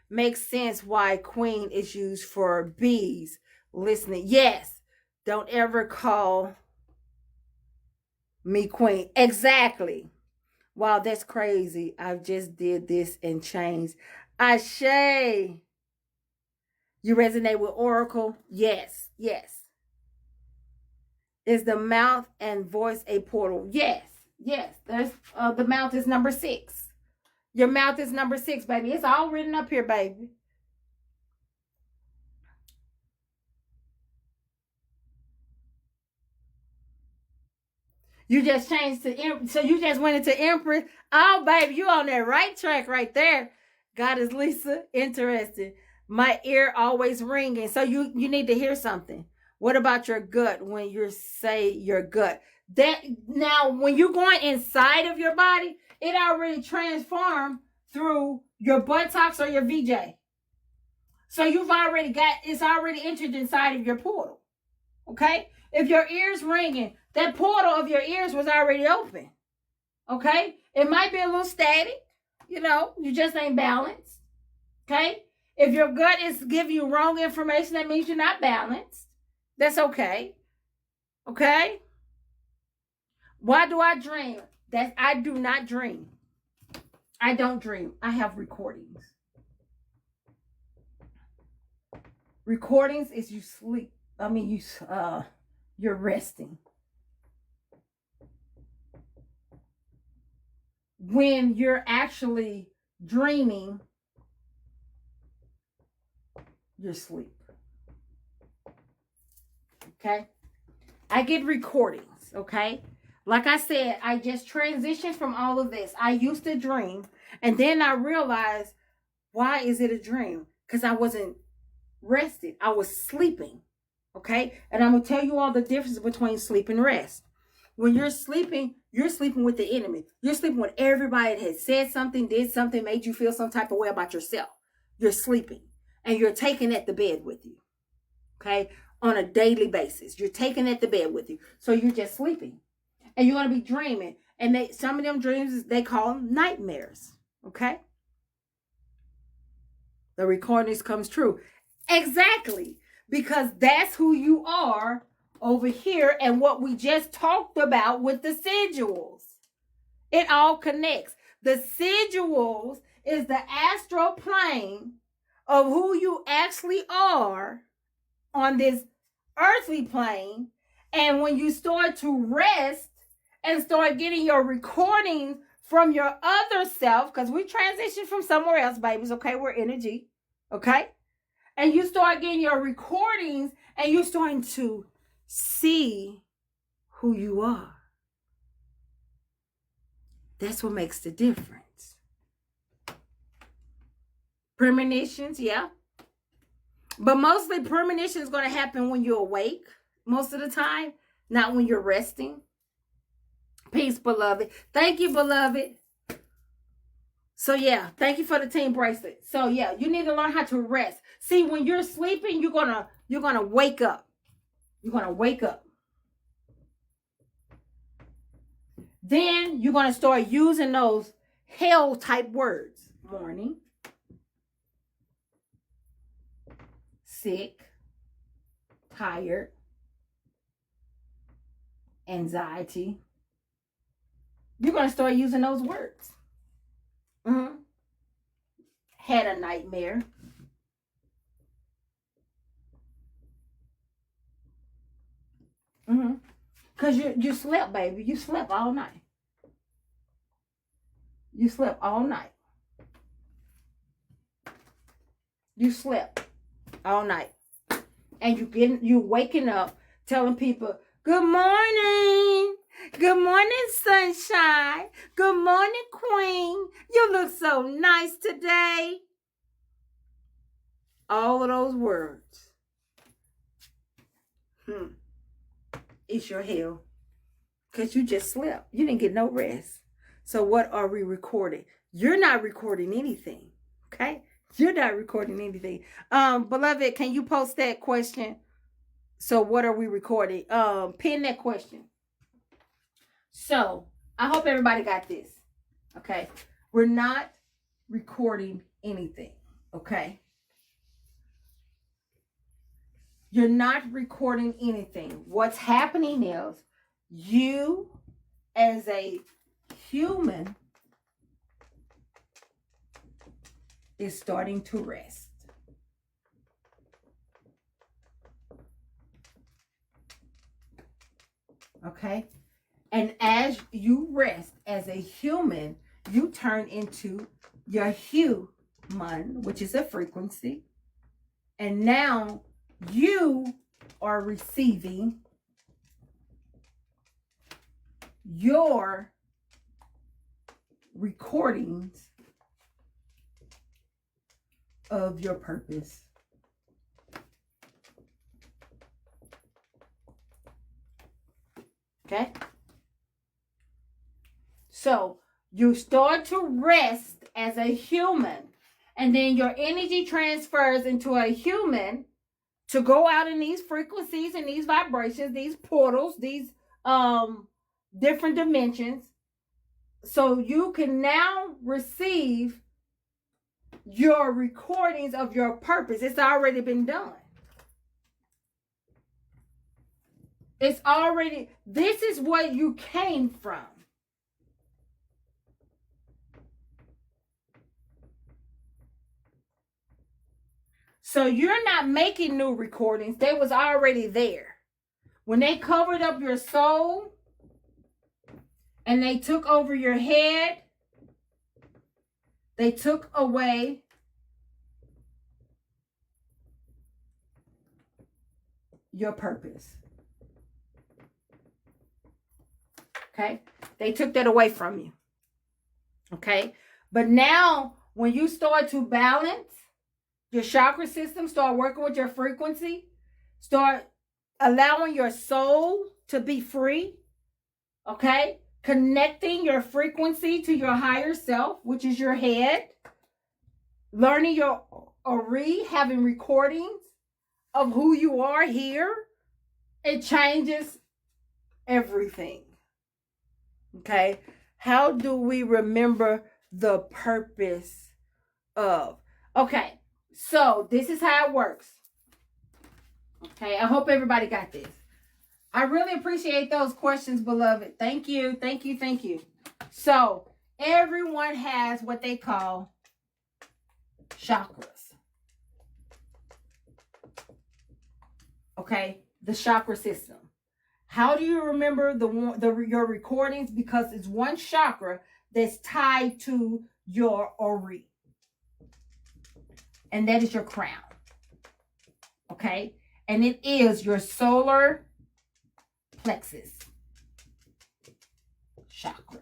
Makes sense why queen is used for bees listening. Yes, don't ever call me queen. Exactly. Wow, that's crazy. I just did this and changed. Ashe. You resonate with Oracle? Yes, yes. Is the mouth and voice a portal? Yes, yes. There's the mouth is number 6. Your mouth is number 6, baby. It's all written up here, baby. You just changed to, so you just went into Empress. Oh, baby, you on that right track right there. Goddess Lisa, interesting. My ear always ringing. So you need to hear something. What about your gut when you say your gut? That now when you're going inside of your body, it already transformed through your buttocks or your VJ. So you've already got, it's already entered inside of your portal. Okay? If your ear's ringing, that portal of your ears was already open. Okay? It might be a little static. You know, you just ain't balanced. Okay? If your gut is giving you wrong information, that means you're not balanced. That's okay. Okay? Why do I dream? That I do not dream. I don't dream. I have recordings. Recordings is you sleep. I mean, you're resting. When you're actually dreaming, you're asleep. Okay? I get recordings, okay? Like I said, I just transitioned from all of this. I used to dream, and then I realized, why is it a dream? Because I wasn't rested. I was sleeping, okay? And I'm going to tell you all the difference between sleep and rest. When you're sleeping with the enemy. You're sleeping with everybody that has said something, did something, made you feel some type of way about yourself. You're sleeping, and you're taking that to bed with you, okay? On a daily basis. You're taking that to bed with you. So you're just sleeping. And you're going to be dreaming. And some of them dreams, they call them nightmares. Okay? The recordings comes true. Exactly. Because that's who you are over here and what we just talked about with the sigils. It all connects. The sigils is the astral plane of who you actually are on this earthly plane. And when you start to rest and start getting your recordings from your other self, because we transition from somewhere else, babies, okay? We're energy, okay? And you start getting your recordings and you're starting to see who you are. That's what makes the difference. Premonitions, yeah. But mostly premonition is going to happen when you're awake most of the time, not when you're resting. Peace, beloved. Thank you, beloved. So yeah, thank you for the team bracelet. So yeah, you need to learn how to rest. See, when you're sleeping, you're gonna wake up. You're gonna wake up. Then you're gonna start using those hell type words. Morning, sick, tired, anxiety. You're gonna start using those words. Had a nightmare. Because you slept, baby. You slept all night. You slept all night. You slept all night. And you waking up telling people, good morning. Good morning, sunshine. Good morning, queen. You look so nice today. All of those words. It's your hell. Because you just slept. You didn't get no rest. So what are we recording? You're not recording anything. Okay? You're not recording anything. Beloved, can you post that question? So what are we recording? Pin that question. So I hope everybody got this. Okay? We're not recording anything. Okay? You're not recording anything. What's happening is you as a human is starting to rest. Okay? And as you rest as a human, you turn into your human, which is a frequency. And now you are receiving your recordings of your purpose. Okay? So you start to rest as a human, and then your energy transfers into a human to go out in these frequencies and these vibrations, these portals, these different dimensions. So you can now receive your recordings of your purpose. It's already been done. It's already, this is what you came from. So you're not making new recordings. They was already there. When they covered up your soul and they took over your head, they took away your purpose. Okay? They took that away from you. Okay? But now, when you start to balance your chakra system, start working with your frequency, start allowing your soul to be free, okay? Connecting your frequency to your higher self, which is your head, learning your Ori, having recordings of who you are here, it changes everything. Okay? How do we remember the purpose of? Okay, so this is how it works. Okay, I hope everybody got this. I really appreciate those questions, beloved. Thank you, thank you, thank you. So, everyone has what they call chakras. Okay, the chakra system. How do you remember your recordings? Because it's one chakra that's tied to your Ori. And that is your crown. Okay? And it is your solar plexus chakra.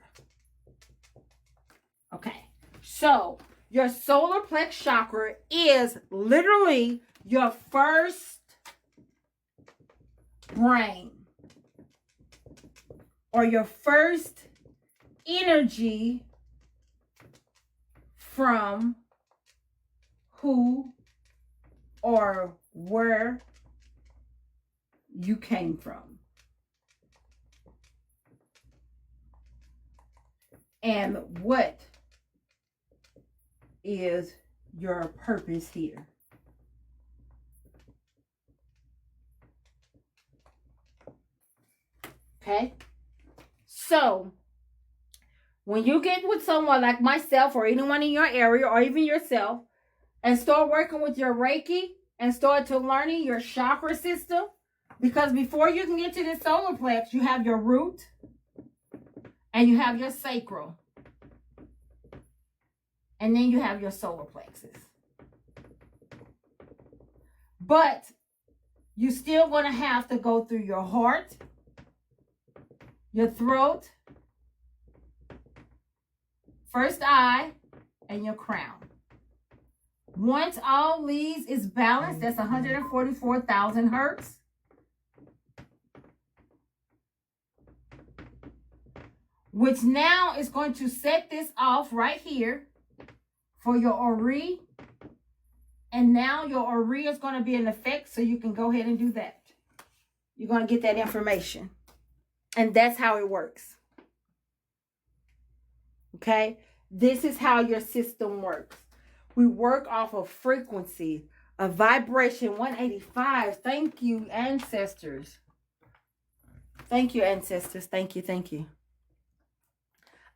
Okay. So, your solar plex chakra is literally your first brain, or your first energy from who or where you came from. And what is your purpose here? Okay? So, when you get with someone like myself or anyone in your area or even yourself and start working with your Reiki and start to learning your chakra system, because before you can get to the solar plex, you have your root and you have your sacral. And then you have your solar plexus. But you're still going to have to go through your heart, your throat, first eye, and your crown. Once all these is balanced, that's 144,000 hertz. Which now is going to set this off right here for your Ori. And now your Ori is going to be in effect, so you can go ahead and do that. You're going to get that information. And that's how it works. Okay? This is how your system works. We work off of frequency, a vibration, 185. Thank you, ancestors. Thank you, ancestors. Thank you, thank you.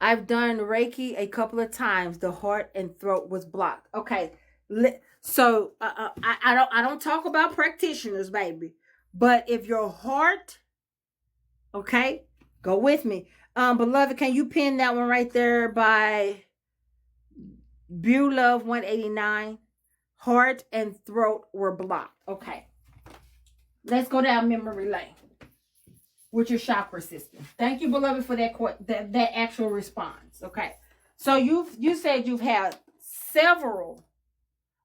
I've done Reiki a couple of times. The heart and throat was blocked. Okay, so I don't talk about practitioners, baby. But if your heart, okay, go with me. Beloved, can you pin that one right there by Love 189? Heart and throat were blocked. Okay, let's go down memory lane with your chakra system. Thank you, beloved, for that actual response. Okay, so you said you've had several,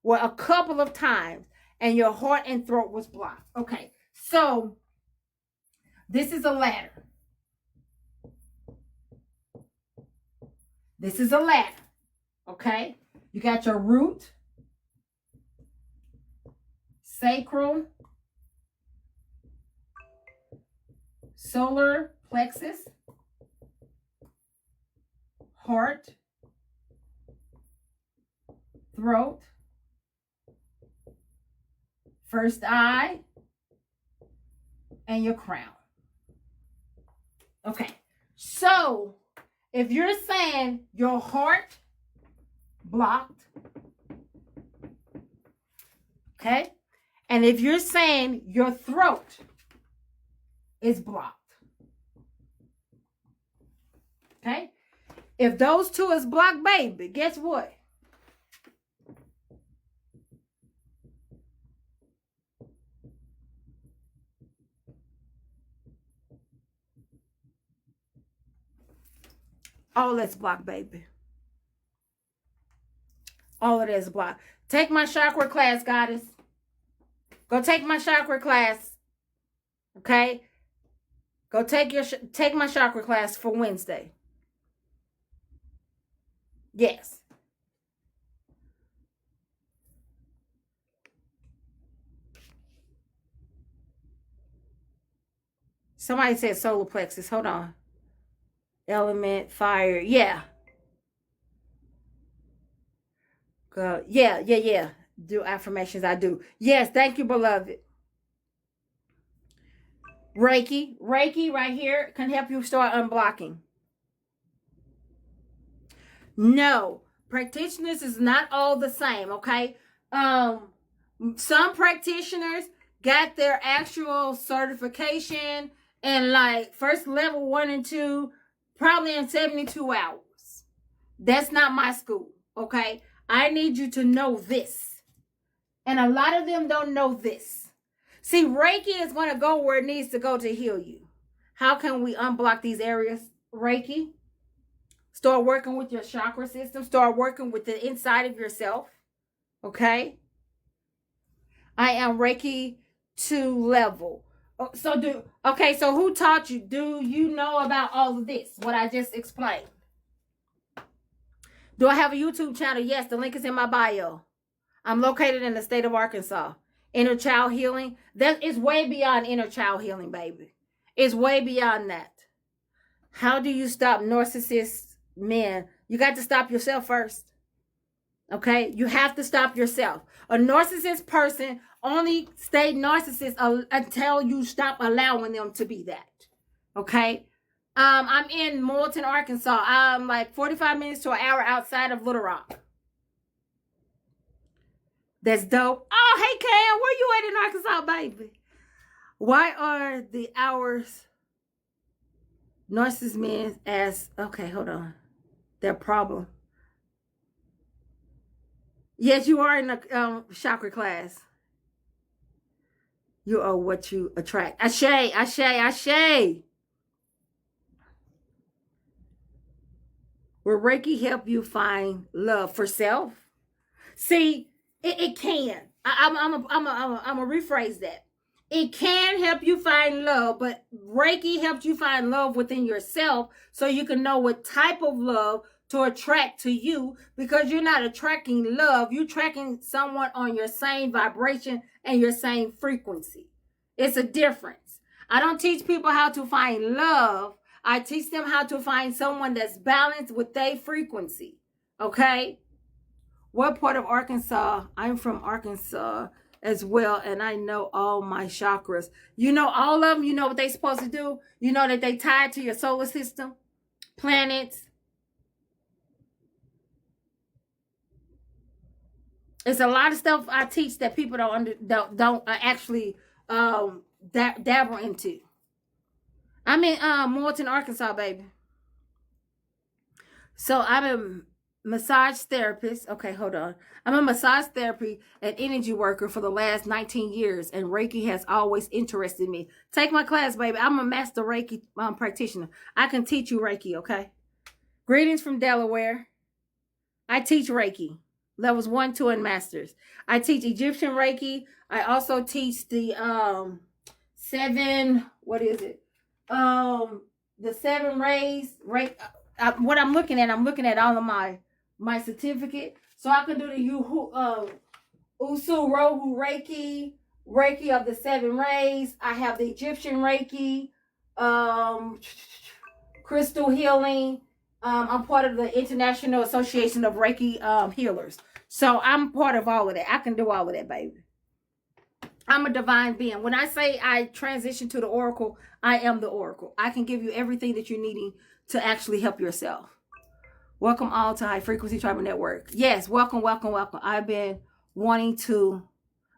well, a couple of times, and your heart and throat was blocked. Okay, so this is a ladder. This is a ladder. Okay, you got your root, sacral, solar plexus, heart, throat, first eye, and your crown. Okay, so if you're saying your heart blocked, Okay? And if you're saying your throat is blocked, okay? If those two is blocked, baby, guess what? All that's blocked, baby. All of that is blocked. Take my chakra class, goddess. Go take my chakra class. Okay? Go take my chakra class for Wednesday. Yes. Somebody said solar plexus. Hold on. Element, fire. Yeah. Yeah. Do affirmations. I do. Yes. Thank you, beloved. Reiki right here can help you start unblocking. No, practitioners is not all the same, okay? Some practitioners got their actual certification and like first level 1 and 2 probably in 72 hours. That's not my school, okay? I need you to know this. And a lot of them don't know this. See, Reiki is going to go where it needs to go to heal you. How can we unblock these areas? Reiki. Start working with your chakra system. Start working with the inside of yourself. Okay? I am Reiki 2 level. So who taught you? Do you know about all of this? What I just explained. Do I have a YouTube channel? Yes, the link is in my bio. I'm located in the state of Arkansas. Inner child healing. That is way beyond inner child healing, baby. It's way beyond that. How do you stop narcissist men? You got to stop yourself first. Okay? You have to stop yourself. A narcissist person only stay narcissist until you stop allowing them to be that. Okay? I'm in Moulton, Arkansas. I'm like 45 minutes to an hour outside of Little Rock. That's dope. Oh, hey, Cam, where you at in Arkansas, baby? Why are the hours narcissist men as, okay, hold on, their problem? Yes, you are in the chakra class. You are what you attract. Ashe. Will Reiki help you find love for self? See, it can. I'm gonna rephrase that. It can help you find love, but Reiki helps you find love within yourself so you can know what type of love to attract to you, because you're not attracting love. You're attracting someone on your same vibration and your same frequency. It's a difference. I don't teach people how to find love. I teach them how to find someone that's balanced with their frequency. Okay? What part of Arkansas? I'm from Arkansas as well, and I know all my chakras. You know all of them? You know what they're supposed to do? You know that they tied to your solar system, planets. It's a lot of stuff I teach that people don't actually dabble into. I'm in Moulton, Arkansas, baby. So I'm a massage therapist. Okay, hold on. I'm a massage therapy and energy worker for the last 19 years, and Reiki has always interested me. Take my class, baby. I'm a master Reiki practitioner. I can teach you Reiki, okay? Greetings from Delaware. I teach Reiki. Levels 1, 2, and masters. I teach Egyptian Reiki. I also teach the 7, what is it? The 7 rays. What I'm looking at all of my certificate. So I can do the Usu Rohu Reiki, Reiki of the 7 rays. I have the Egyptian Reiki, crystal healing. I'm part of the International Association of Reiki Healers. So I'm part of all of that. I can do all of that, baby. I'm a divine being. When I say I transition to the Oracle, I am the Oracle. I can give you everything that you're needing to actually help yourself. Welcome all to High Frequency Tribal Network. Yes, welcome. I've been wanting to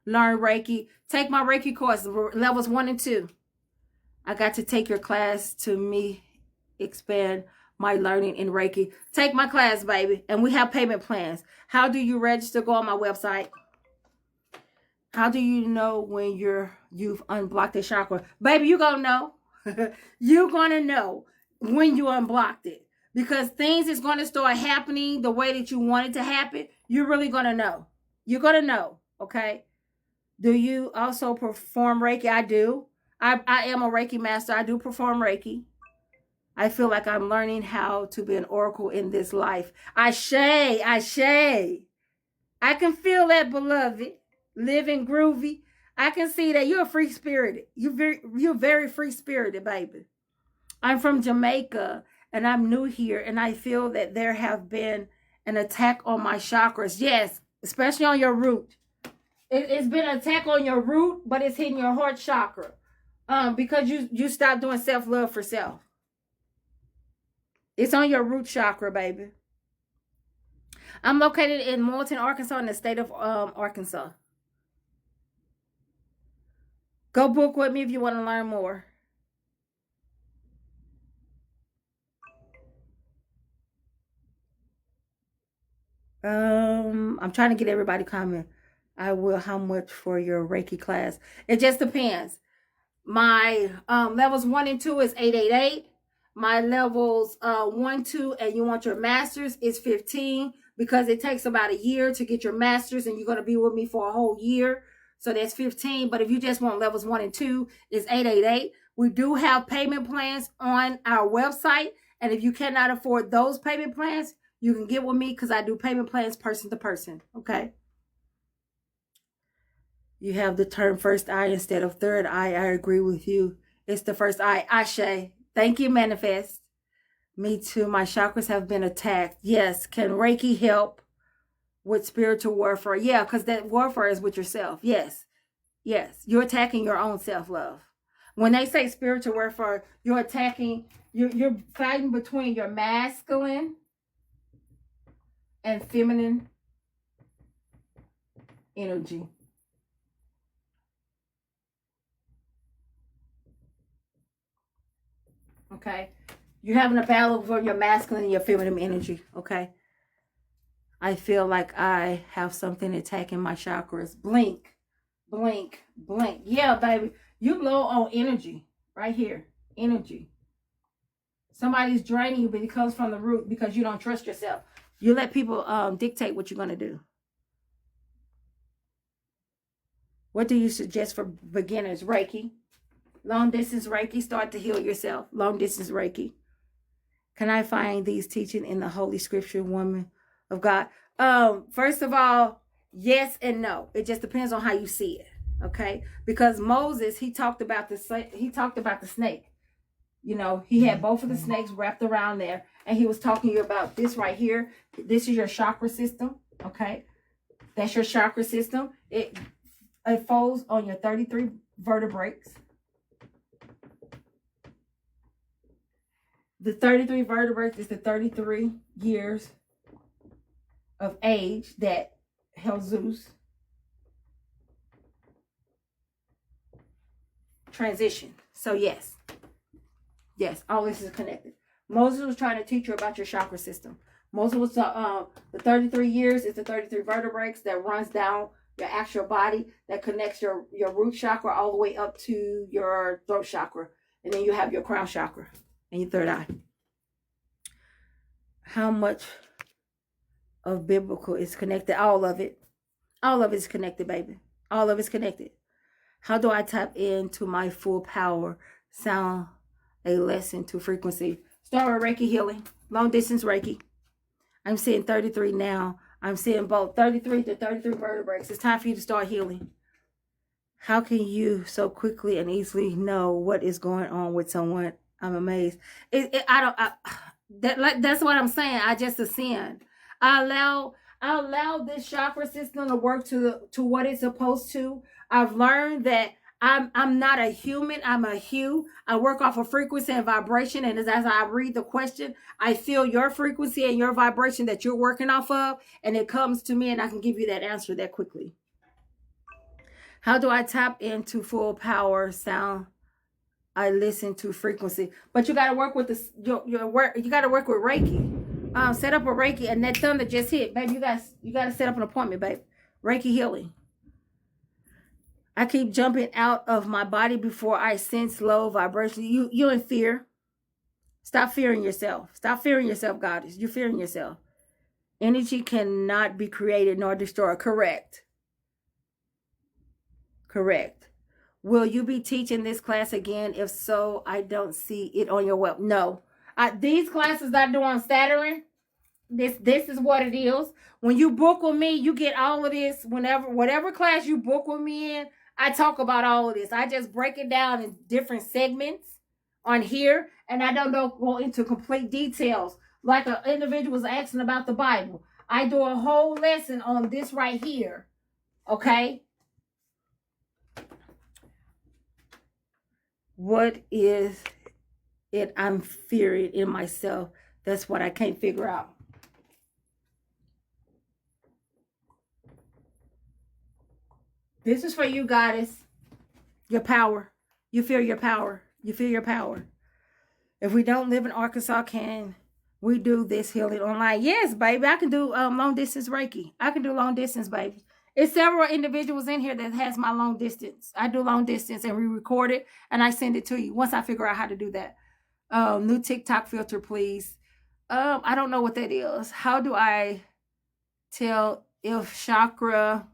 learn Reiki, take my Reiki course, levels 1 and 2. I got to take your class to me expand my learning in Reiki. Take my class, baby. And we have payment plans. How do you register? Go on my website. How do you know when you've unblocked a chakra? Baby, you're going to know. You're going to know when you unblocked it. Because things is going to start happening the way that you want it to happen. You're really going to know. You're going to know. Okay? Do you also perform Reiki? I do. I am a Reiki master. I do perform Reiki. I feel like I'm learning how to be an oracle in this life. Ashe. I can feel that, beloved. Living groovy. I can see that you're free spirited. You're very free spirited, baby. I'm from Jamaica and I'm new here, and I feel that there have been an attack on my chakras. Yes, especially on your root. It's been an attack on your root, but it's hitting your heart chakra. Because you stopped doing self-love for self. It's on your root chakra, baby. I'm located in Moulton, Arkansas, in the state of Arkansas. Go book with me if you want to learn more. I'm trying to get everybody comment. I will. How much for your Reiki class? It just depends. My levels 1 and 2 is $888. My levels 1, 2, and you want your masters is $15, because it takes about a year to get your masters, and you're going to be with me for a whole year. So that's $15. But if you just want levels 1 and 2, it's $888. We do have payment plans on our website. And if you cannot afford those payment plans, you can get with me, because I do payment plans person to person. Okay. You have the term first eye instead of third eye. I agree with you. It's the first eye. Ashe. Thank you, manifest. Me too. My chakras have been attacked. Yes. Can Reiki help with spiritual warfare? Yeah, because that warfare is with yourself. Yes. Yes. You're attacking your own self-love. When they say spiritual warfare, you're attacking, you're fighting between your masculine and feminine energy. Okay? You're having a battle for your masculine and your feminine energy. Okay? I feel like I have something attacking my chakras. Blink, blink, blink. Yeah, baby. You low on energy right here. Energy. Somebody's draining you, but it comes from the root because you don't trust yourself. You let people dictate what you're going to do. What do you suggest for beginners? Reiki. Long distance Reiki. Start to heal yourself. Long distance Reiki. Can I find these teaching in the Holy Scripture, woman of God? First of all, yes and no. It just depends on how you see it. Okay? Because Moses, he talked about the snake. You know, he had both of the snakes wrapped around there, and he was talking to you about this right here. This is your chakra system. Okay? That's your chakra system. It folds on your 33 vertebrae. The 33 vertebrae is the 33 years of age that Jesus transitioned. So yes, all this is connected. Moses was trying to teach you about your chakra system. Moses was the 33 years is the 33 vertebrae that runs down your actual body, that connects your root chakra all the way up to your throat chakra, and then you have your crown chakra and your third eye. How much of biblical is connected? All of it. All of it is connected, baby. All of it's connected. How do I tap into my full power? Sound a lesson to frequency. Start with Reiki healing. Long distance Reiki. I'm seeing 33 now. I'm seeing both 33 to 33 vertebrae. It's time for you to start healing. How can you so quickly and easily know what is going on with someone? I'm amazed. That's what I'm saying. I just ascend. I allow this chakra system to work to what it's supposed to. I've learned that I'm not a human. I'm a hue. I work off of frequency and vibration. And as I read the question, I feel your frequency and your vibration that you're working off of. And it comes to me and I can give you that answer that quickly. How do I tap into full power sound? I listen to frequency. But you got to work with this. Your work. You got to work with Reiki. Set up a Reiki, and that thunder just hit, baby. You got to set up an appointment, babe. Reiki healing. I keep jumping out of my body before I sense low vibration. You in fear. Stop fearing yourself. Stop fearing yourself, goddess. You're fearing yourself. Energy cannot be created nor destroyed. Correct. Correct. Will you be teaching this class again? If so, I don't see it on your web. No. These classes I do on Saturn, this is what it is. When you book with me, you get all of this. Whatever class you book with me in, I talk about all of this. I just break it down in different segments on here, and I don't go into complete details. Like an individual was asking about the Bible. I do a whole lesson on this right here. Okay? What is it I'm fearing in myself? That's what I can't figure out. This is for you, goddess. Your power. You feel your power. You feel your power. If we don't live in Arkansas, can we do this healing online? Yes, baby. I can do long distance Reiki. I can do long distance, baby. It's several individuals in here that has my long distance. I do long distance, and we record it, and I send it to you once I figure out how to do that. New TikTok filter, please. I don't know what that is. How do I tell if chakra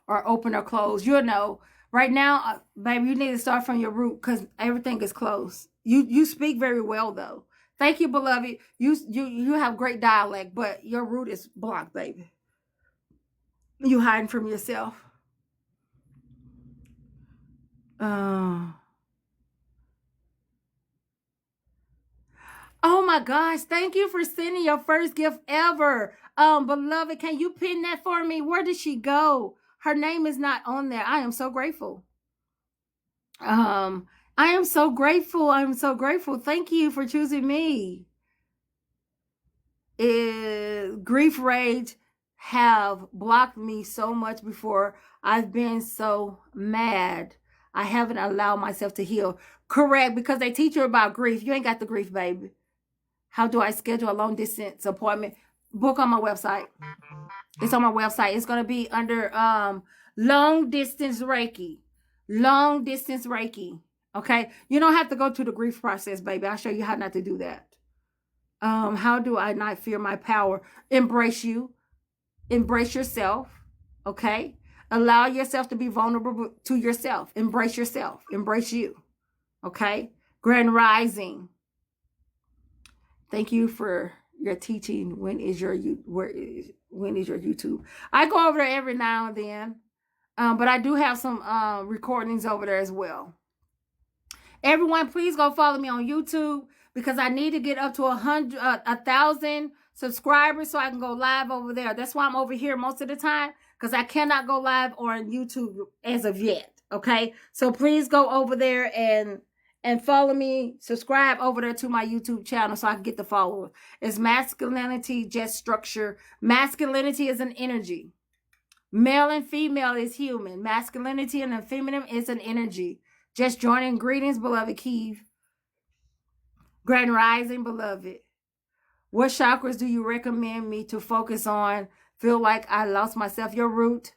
are open or closed? You'll know. Right now, baby, you need to start from your root because everything is closed. You speak very well, though. Thank you, beloved. You have great dialect, but your root is blocked, baby. You hiding from yourself. Oh my gosh, thank you for sending your first gift ever. Beloved, can you pin that for me? Where did she go? Her name is not on there. I am so grateful. I am so grateful. I'm so grateful. Thank you for choosing me. Grief rage have blocked me so much before. I've been so mad. I haven't allowed myself to heal. Correct, because they teach you about grief. You ain't got the grief, baby. How do I schedule a long distance appointment? Book on my website. It's on my website. It's going to be under long distance Reiki. Long distance Reiki. Okay? You don't have to go through the grief process, baby. I'll show you how not to do that. How do I not fear my power? Embrace you. Embrace yourself. Okay? Allow yourself to be vulnerable to yourself. Embrace yourself. Embrace you. Okay? Grand Rising. Thank you for your teaching. When is your YouTube? I go over there every now and then. But I do have some recordings over there as well. Everyone, please go follow me on YouTube because I need to get up to 1,000 subscribers so I can go live over there. That's why I'm over here most of the time because I cannot go live on YouTube as of yet. Okay, so please go over there and follow me. Subscribe over there to my YouTube channel so I can get the followers. It's masculinity, just structure. Masculinity is an energy. Male and female is human. Masculinity and the feminine is an energy. Just joining. Greetings, beloved Keith. Grand Rising, beloved. What chakras do you recommend me to focus on? Feel like I lost myself. Your root.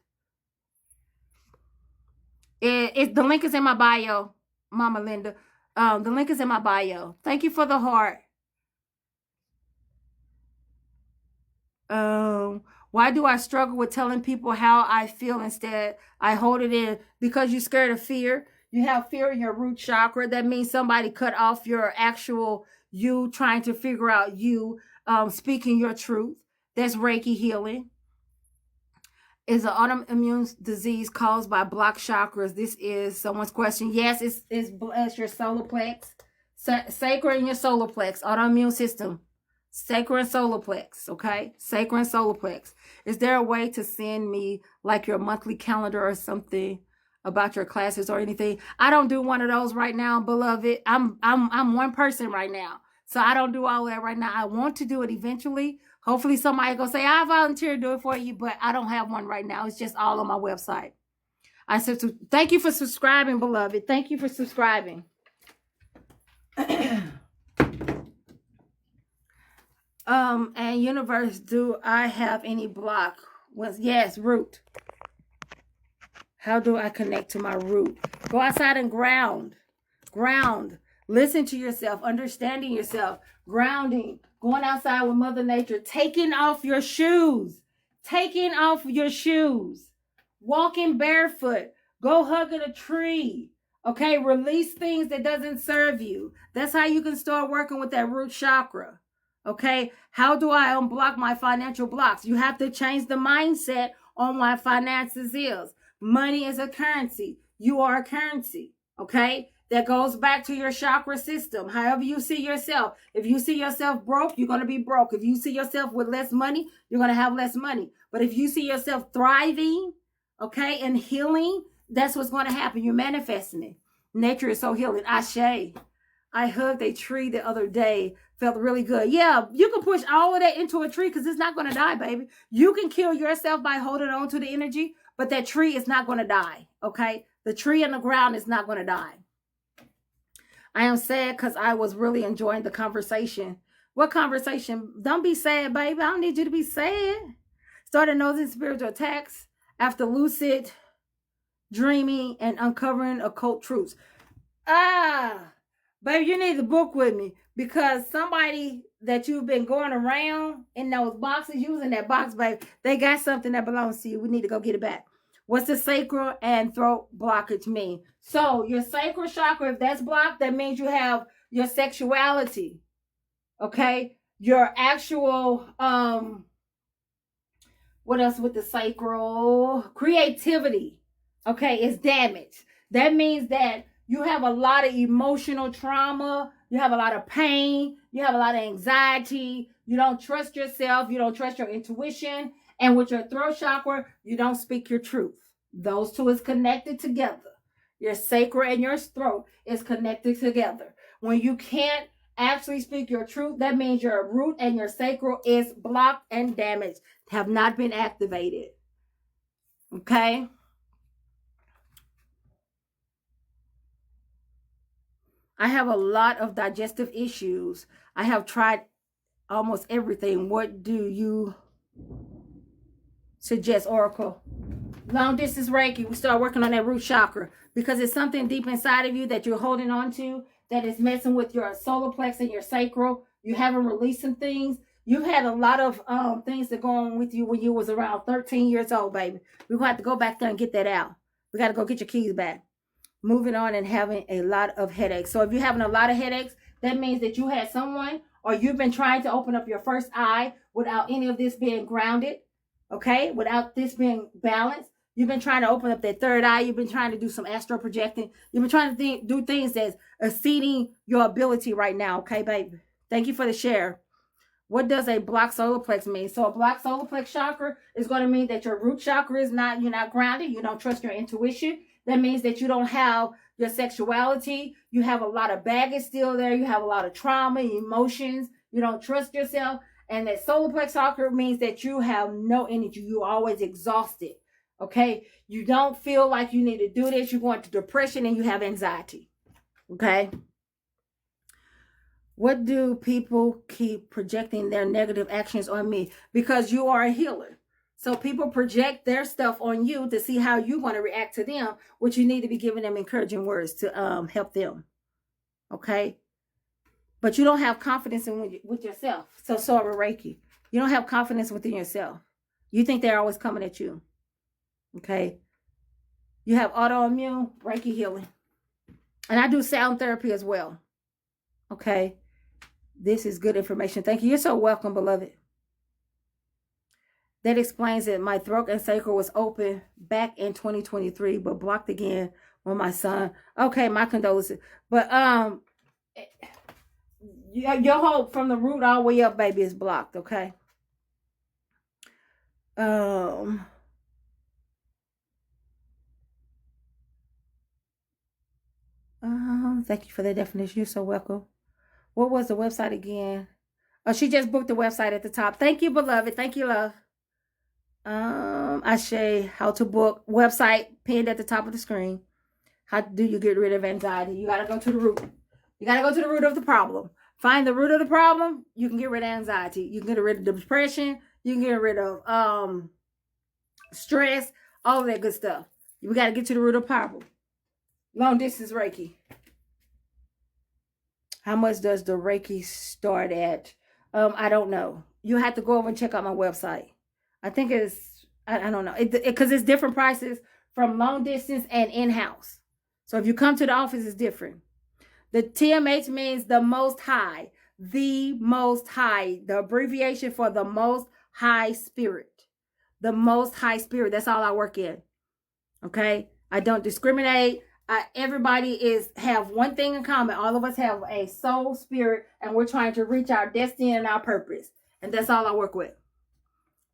The link is in my bio, Mama Linda. The link is in my bio. Thank you for the heart. Why do I struggle with telling people how I feel instead? I hold it in because you're scared of fear. You have fear in your root chakra. That means somebody cut off your actual you trying to figure out you speaking your truth. That's Reiki healing. Is an autoimmune disease caused by blocked chakras? This is someone's question. Yes, it's your solar plex. Sacral and your solar plex. Autoimmune system. Sacral and solar plex. Okay? Sacral and solar plex. Is there a way to send me like your monthly calendar or something about your classes or anything? I don't do one of those right now, beloved. I'm one person right now. So I don't do all that right now. I want to do it eventually. Hopefully somebody go say, I volunteer to do it for you, but I don't have one right now. It's just all on my website. I said, thank you for subscribing, beloved. Thank you for subscribing. And universe, do I have any block? Yes, root. How do I connect to my root? Go outside and ground. Ground. Listen to yourself, understanding yourself, grounding, going outside with Mother Nature, taking off your shoes, walking barefoot, go hugging a tree, okay? Release things that doesn't serve you. That's how you can start working with that root chakra, okay? How do I unblock my financial blocks? You have to change the mindset on what finances is. Money is a currency. You are a currency, okay? That goes back to your chakra system. However you see yourself. If you see yourself broke, you're going to be broke. If you see yourself with less money, you're going to have less money. But if you see yourself thriving, okay, and healing, that's what's going to happen. You're manifesting it. Nature is so healing. Ashe. I hugged a tree the other day. Felt really good. Yeah, you can push all of that into a tree because it's not going to die, baby. You can kill yourself by holding on to the energy, but that tree is not going to die, okay? The tree in the ground is not going to die. I am sad because I was really enjoying the conversation. What conversation? Don't be sad, baby. I don't need you to be sad. Started noticing spiritual attacks after lucid dreaming and uncovering occult truths. Baby, you need to book with me because somebody that you've been going around in those boxes, using that box, baby, they got something that belongs to you. We need to go get it back. What's the sacral and throat blockage mean? So your sacral chakra, if that's blocked, that means you have your sexuality, okay? Your actual, what else with the sacral? Creativity, okay, is damaged. That means that you have a lot of emotional trauma. You have a lot of pain. You have a lot of anxiety. You don't trust yourself. You don't trust your intuition. And with your throat chakra, you don't speak your truth. Those two is connected together. Your sacral and your throat is connected together. When you can't actually speak your truth, that means your root and your sacral is blocked and damaged, have not been activated. Okay? I have a lot of digestive issues. I have tried almost everything. What do you suggest, Oracle? Long distance Reiki. We start working on that root chakra because it's something deep inside of you that you're holding on to that is messing with your solar plex and your sacral. You haven't released some things. You had a lot of things that go on with you when you was around 13 years old, baby. We're going to have to go back there and get that out. We got to go get your keys back. Moving on and having a lot of headaches. So if you're having a lot of headaches, that means that you had someone or you've been trying to open up your first eye without any of this being grounded, okay? Without this being balanced. You've been trying to open up that third eye. You've been trying to do some astral projecting. You've been trying to do things that's exceeding your ability right now, okay, baby? Thank you for the share. What does a blocked solar plex mean? So a blocked solar plex chakra is going to mean that your root chakra is not, you're not grounded. You don't trust your intuition. That means that you don't have your sexuality. You have a lot of baggage still there. You have a lot of trauma, emotions. You don't trust yourself. And that solar plex chakra means that you have no energy. You're always exhausted. Okay? You don't feel like you need to do this. You go into depression and you have anxiety. Okay? What do people keep projecting their negative actions on me? Because you are a healer. So people project their stuff on you to see how you want to react to them, which you need to be giving them encouraging words to help them. Okay? But you don't have confidence with yourself. So with Reiki. You don't have confidence within yourself. You think they're always coming at you. Okay? You have autoimmune Reiki healing. And I do sound therapy as well. Okay? This is good information. Thank you. You're so welcome, beloved. That explains that my throat and sacral was open back in 2023, but blocked again when my son. Okay, my condolences. But your hope from the root all the way up, baby, is blocked. Okay. Thank you for the definition. You're so welcome. What was the website again? Oh, she just booked the website at the top. Thank you, beloved. Thank you, love. Ashe, how to book website pinned at the top of the screen. How do you get rid of anxiety? You got to go to the root. You got to go to the root of the problem. Find the root of the problem. You can get rid of anxiety. You can get rid of depression. You can get rid of stress. All of that good stuff. We got to get to the root of the problem. Long distance Reiki. How much does the Reiki start at? I don't know. You have to go over and check out my website. I think it's, I don't know. Because it's different prices from long distance and in-house. So if you come to the office, it's different. The TMH means the most high. The most high. The abbreviation for the most high spirit. The most high spirit. That's all I work in. Okay? I don't discriminate. Everybody have one thing in common. All of us have a soul spirit, and we're trying to reach our destiny and our purpose. And that's all I work with.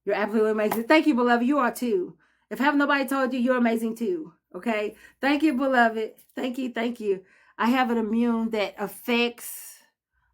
You're absolutely amazing. Thank you, beloved. You are too. If have nobody told you, you're amazing too. Okay? Thank you, beloved. Thank you. Thank you. I have an immune that affects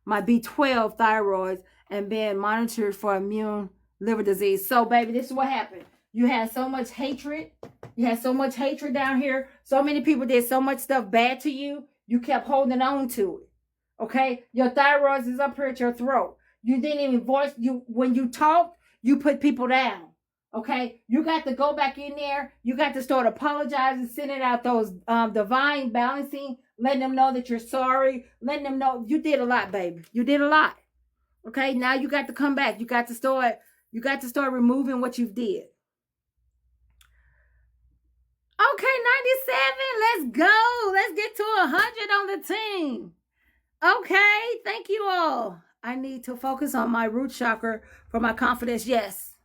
my B12 thyroids and being monitored for immune liver disease. So, baby, this is what happened. You had so much hatred. You had so much hatred down here. So many people did so much stuff bad to you. You kept holding on to it. Okay? Your thyroid is up here at your throat. You didn't even voice. When you talked, you put people down. Okay? You got to go back in there. You got to start apologizing, sending out those divine balancing, letting them know that you're sorry, letting them know you did a lot, baby. You did a lot. Okay? Now you got to come back. You got to start removing what you did. Okay, 97. Let's go. Let's get to 100 on the team. Okay, thank you all. I need to focus on my root chakra for my confidence. Yes.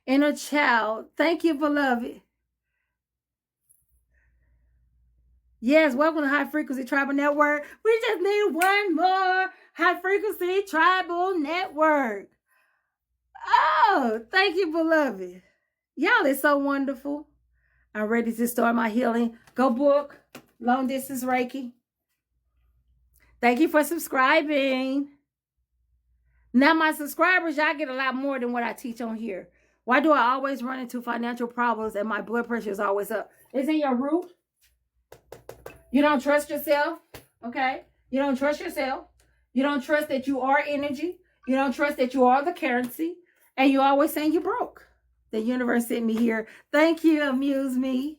Inner child. Thank you, beloved. Yes, welcome to High Frequency Tribal Network. We just need one more High Frequency Tribal Network. Oh, thank you, beloved. Y'all is so wonderful. I'm ready to start my healing. Go book Long Distance Reiki. Thank you for subscribing. Now, my subscribers, y'all get a lot more than what I teach on here. Why do I always run into financial problems and my blood pressure is always up? It's in your root. You don't trust yourself, okay? You don't trust yourself. You don't trust that you are energy. You don't trust that you are the currency. And you always saying you're broke. The universe sent me here. Thank you, amuse me.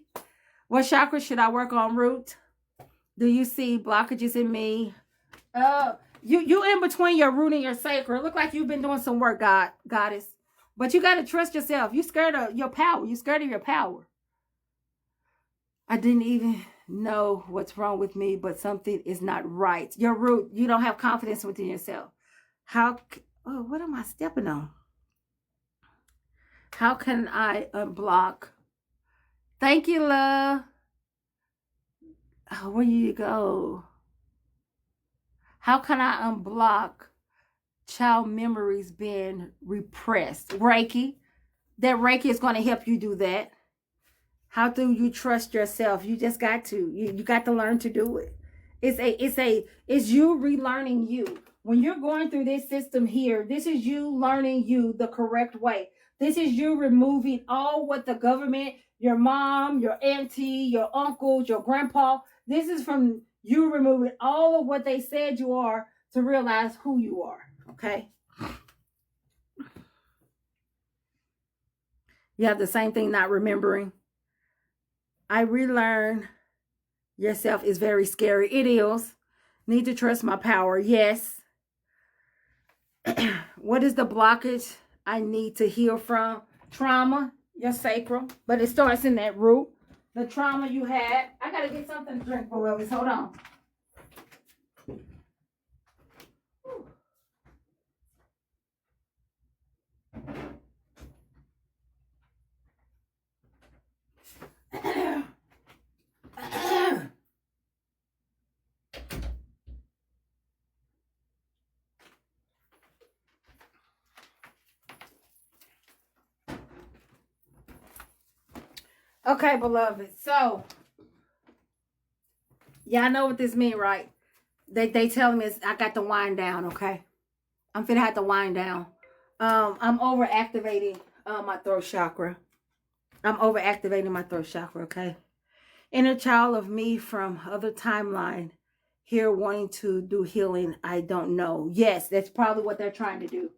What chakra should I work on, root? Do you see blockages in me? You in between your root and your sacral. Look like you've been doing some work, goddess. But you got to trust yourself. You scared of your power. You scared of your power. I didn't even know what's wrong with me, but something is not right. Your root, you don't have confidence within yourself. What am I stepping on? How can I unblock? Thank you, love. Oh, where you go? How can I unblock child memories being repressed? Reiki. That Reiki is going to help you do that. How do you trust yourself? You just got to. You got to learn to do it. It's you relearning you. When you're going through this system here, this is you learning you the correct way. This is you removing all what the government, your mom, your auntie, your uncles, your grandpa, this is from you removing all of what they said you are to realize who you are, okay? You have the same thing, not remembering. I relearn yourself is very scary. It is. Need to trust my power. Yes. What is the blockage I need to heal from? Trauma, your sacral, but it starts in that root. The trauma you had. I gotta get something to drink, beloveds. Hold on. Okay, beloved. So, y'all know what this means, right? They tell me I got to wind down, okay? I'm finna have to wind down. I'm over activating My throat chakra. I'm overactivating my throat chakra, okay? Inner child of me from other timeline here wanting to do healing. I don't know. Yes, that's probably what they're trying to do.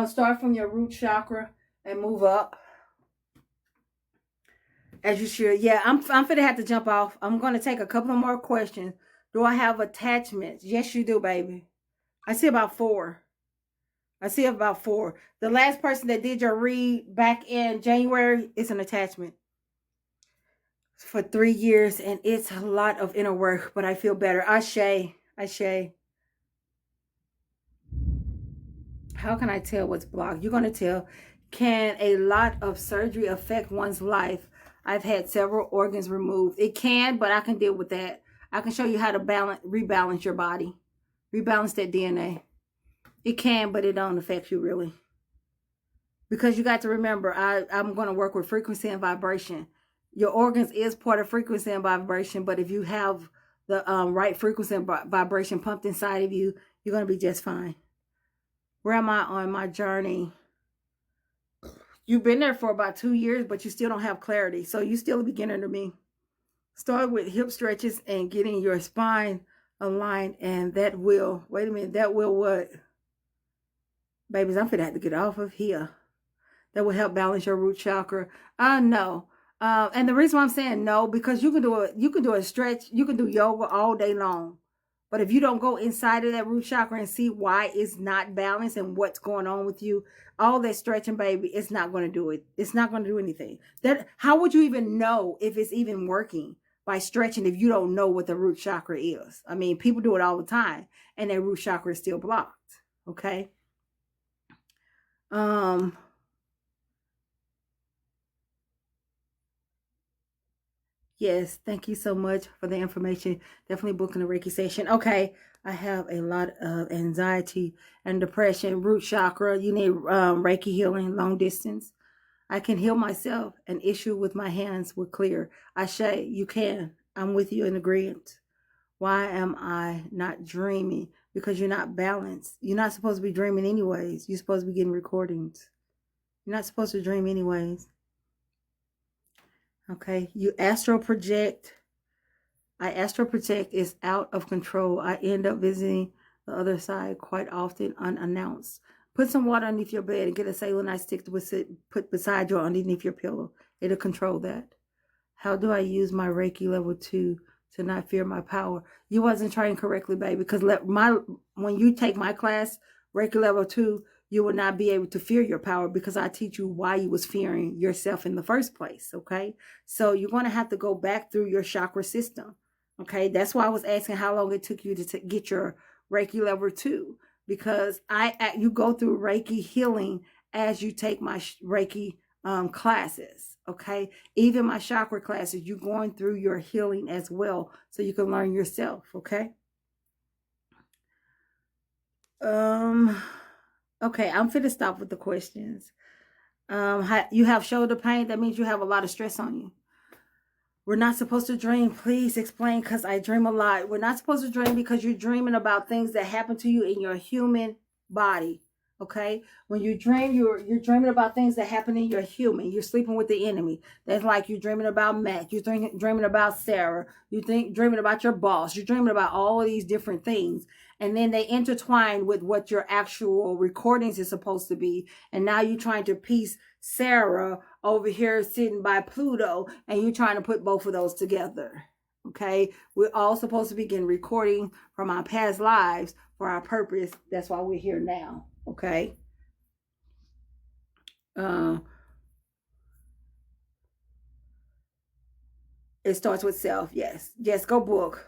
Start from your root chakra and move up as you should. Yeah, I'm finna have to jump off. I'm going to take a couple of more questions. Do I have attachments? Yes, you do, baby. I see about 4. I see about 4. The last person that did your read back in January is an attachment for 3 years, and it's a lot of inner work, but I feel better. Ashe. How can I tell what's blocked? You're going to tell. Can a lot of surgery affect one's life? I've had several organs removed. It can, but I can deal with that. I can show you how to rebalance your body. Rebalance that DNA. It can, but it don't affect you really. Because you got to remember, I'm going to work with frequency and vibration. Your organs is part of frequency and vibration, but if you have the right frequency and vibration pumped inside of you, you're going to be just fine. Where am I on my journey? You've been there for about 2 years, but you still don't have clarity. So you're still a beginner to me. Start with hip stretches and getting your spine aligned, and that will, wait a minute, that will what? Babies, I'm finna have to get off of here. That will help balance your root chakra. No. And the reason why I'm saying no, because you can do a stretch, you can do yoga all day long. But if you don't go inside of that root chakra and see why it's not balanced and what's going on with you, all that stretching, baby, it's not going to do it. It's not going to do anything. How would you even know if it's even working by stretching if you don't know what the root chakra is? I mean, people do it all the time and their root chakra is still blocked. Okay. Yes, thank you so much for the information. Definitely booking a Reiki session. Okay, I have a lot of anxiety and depression. Root chakra, you need Reiki healing, long distance. I can heal myself. An issue with my hands were clear. Ashe, you can. I'm with you in agreement. Why am I not dreaming? Because you're not balanced. You're not supposed to be dreaming anyways. You're supposed to be getting recordings. You're not supposed to dream anyways. Okay, you astral project. I astral project is out of control. I end up visiting the other side quite often unannounced. Put some water underneath your bed and get a selenite stick to put beside you or underneath your pillow. It'll control that. How do I use my Reiki level 2 to not fear my power? You wasn't trained correctly, baby, because when you take my class, Reiki level 2, you will not be able to fear your power because I teach you why you was fearing yourself in the first place, okay? So you're going to have to go back through your chakra system, okay? That's why I was asking how long it took you to get your Reiki level 2, because you go through Reiki healing as you take my Reiki classes, okay? Even my chakra classes, you're going through your healing as well so you can learn yourself, okay? Okay, I'm finna stop with the questions. You have shoulder pain. That means you have a lot of stress on you. We're not supposed to dream. Please explain, because I dream a lot. We're not supposed to dream because you're dreaming about things that happen to you in your human body. Okay, when you dream, you're dreaming about things that happen in your human. You're sleeping with the enemy. That's like you're dreaming about Matt. You're dreaming about Sarah. Dreaming about your boss. You're dreaming about all of these different things, and then they intertwine with what your actual recordings is supposed to be. And now you're trying to piece Sarah over here sitting by Pluto, and you're trying to put both of those together. Okay, we're all supposed to begin recording from our past lives for our purpose. That's why we're here now. Okay. It starts with self. Yes. Go book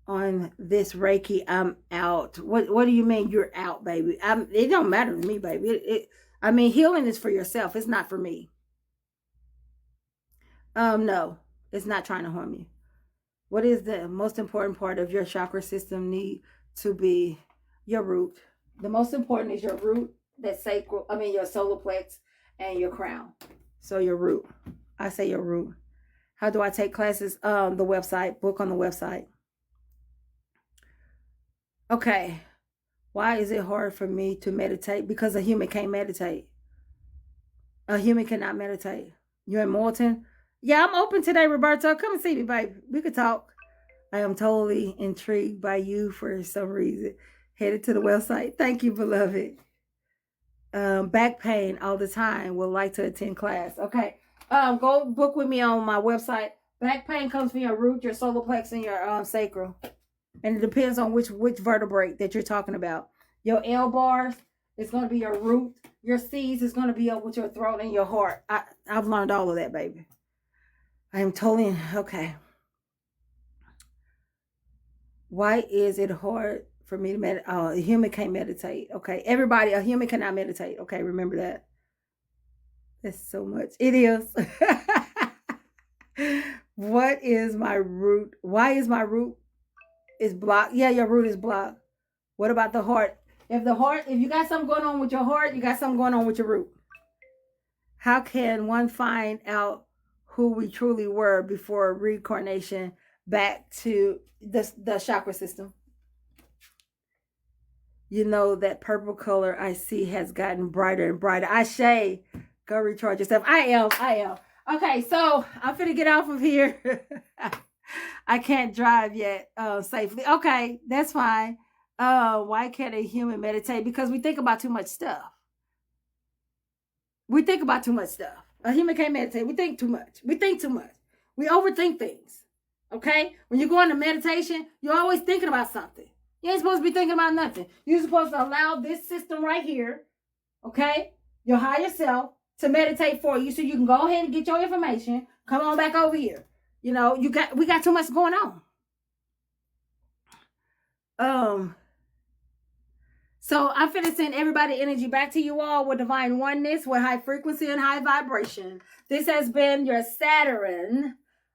on this Reiki. I'm out. What do you mean you're out, baby? It don't matter to me, baby. I mean, healing is for yourself. It's not for me. No, it's not trying to harm you. What is the most important part of your chakra system need to be? Your root. The most important is your root, your solar plex and your crown. So your root. I say your root. How do I take classes? The website, book on the website. Okay. Why is it hard for me to meditate? Because a human can't meditate. A human cannot meditate. You're in Morton? Yeah, I'm open today, Roberto. Come and see me, baby. We could talk. I am totally intrigued by you for some reason. Headed to the website. Thank you, beloved. Back pain all the time. Would like to attend class. Okay. Go book with me on my website. Back pain comes from your root, your solar plex, and your sacral. And it depends on which vertebrae that you're talking about. Your L bars is going to be your root. Your C's is going to be up with your throat and your heart. I've learned all of that, baby. I am totally okay. Why is it hard for me to meditate? Oh, a human can't meditate. Okay, everybody, a human cannot meditate. Okay, remember that. That's so much. It is. What is my root? Why is my root is blocked? Yeah, your root is blocked. What about the heart? If you got something going on with your heart, you got something going on with your root. How can one find out who we truly were before reincarnation back to the chakra system? You know, that purple color I see has gotten brighter and brighter. Ashe, go recharge yourself. I am. Okay, so I'm finna get off of here. I can't drive yet safely. Okay, that's fine. Why can't a human meditate? Because we think about too much stuff. A human can't meditate. We think too much. We overthink things. Okay? When you go into meditation, you're always thinking about something. You ain't supposed to be thinking about nothing. You're supposed to allow this system right here, okay, your higher self, to meditate for you so you can go ahead and get your information. Come on back over here. You know, we got too much going on. So I'm finna send everybody energy back to you all with divine oneness, with high frequency and high vibration. This has been your Saturn.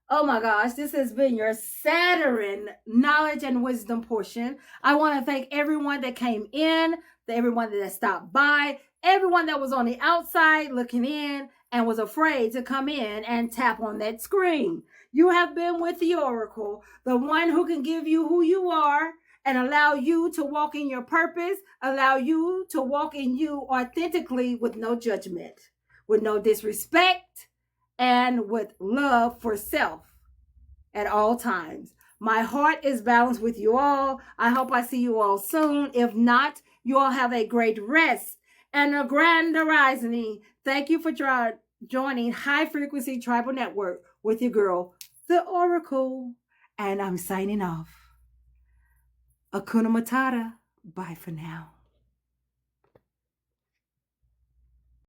Oh my gosh, this has been your Saturn knowledge and wisdom portion. I want to thank everyone that came in, everyone that stopped by, everyone that was on the outside looking in and was afraid to come in and tap on that screen. You have been with the Oracle, the one who can give you who you are and allow you to walk in your purpose, allow you to walk in you authentically with no judgment, with no disrespect, and with love for self at all times. My heart is balanced with you all. I hope I see you all soon. If not, you all have a great rest and a grand arising. Thank you for joining High Frequency Tribal Network with your girl, the Oracle. And I'm signing off. Hakuna Matata. Bye for now.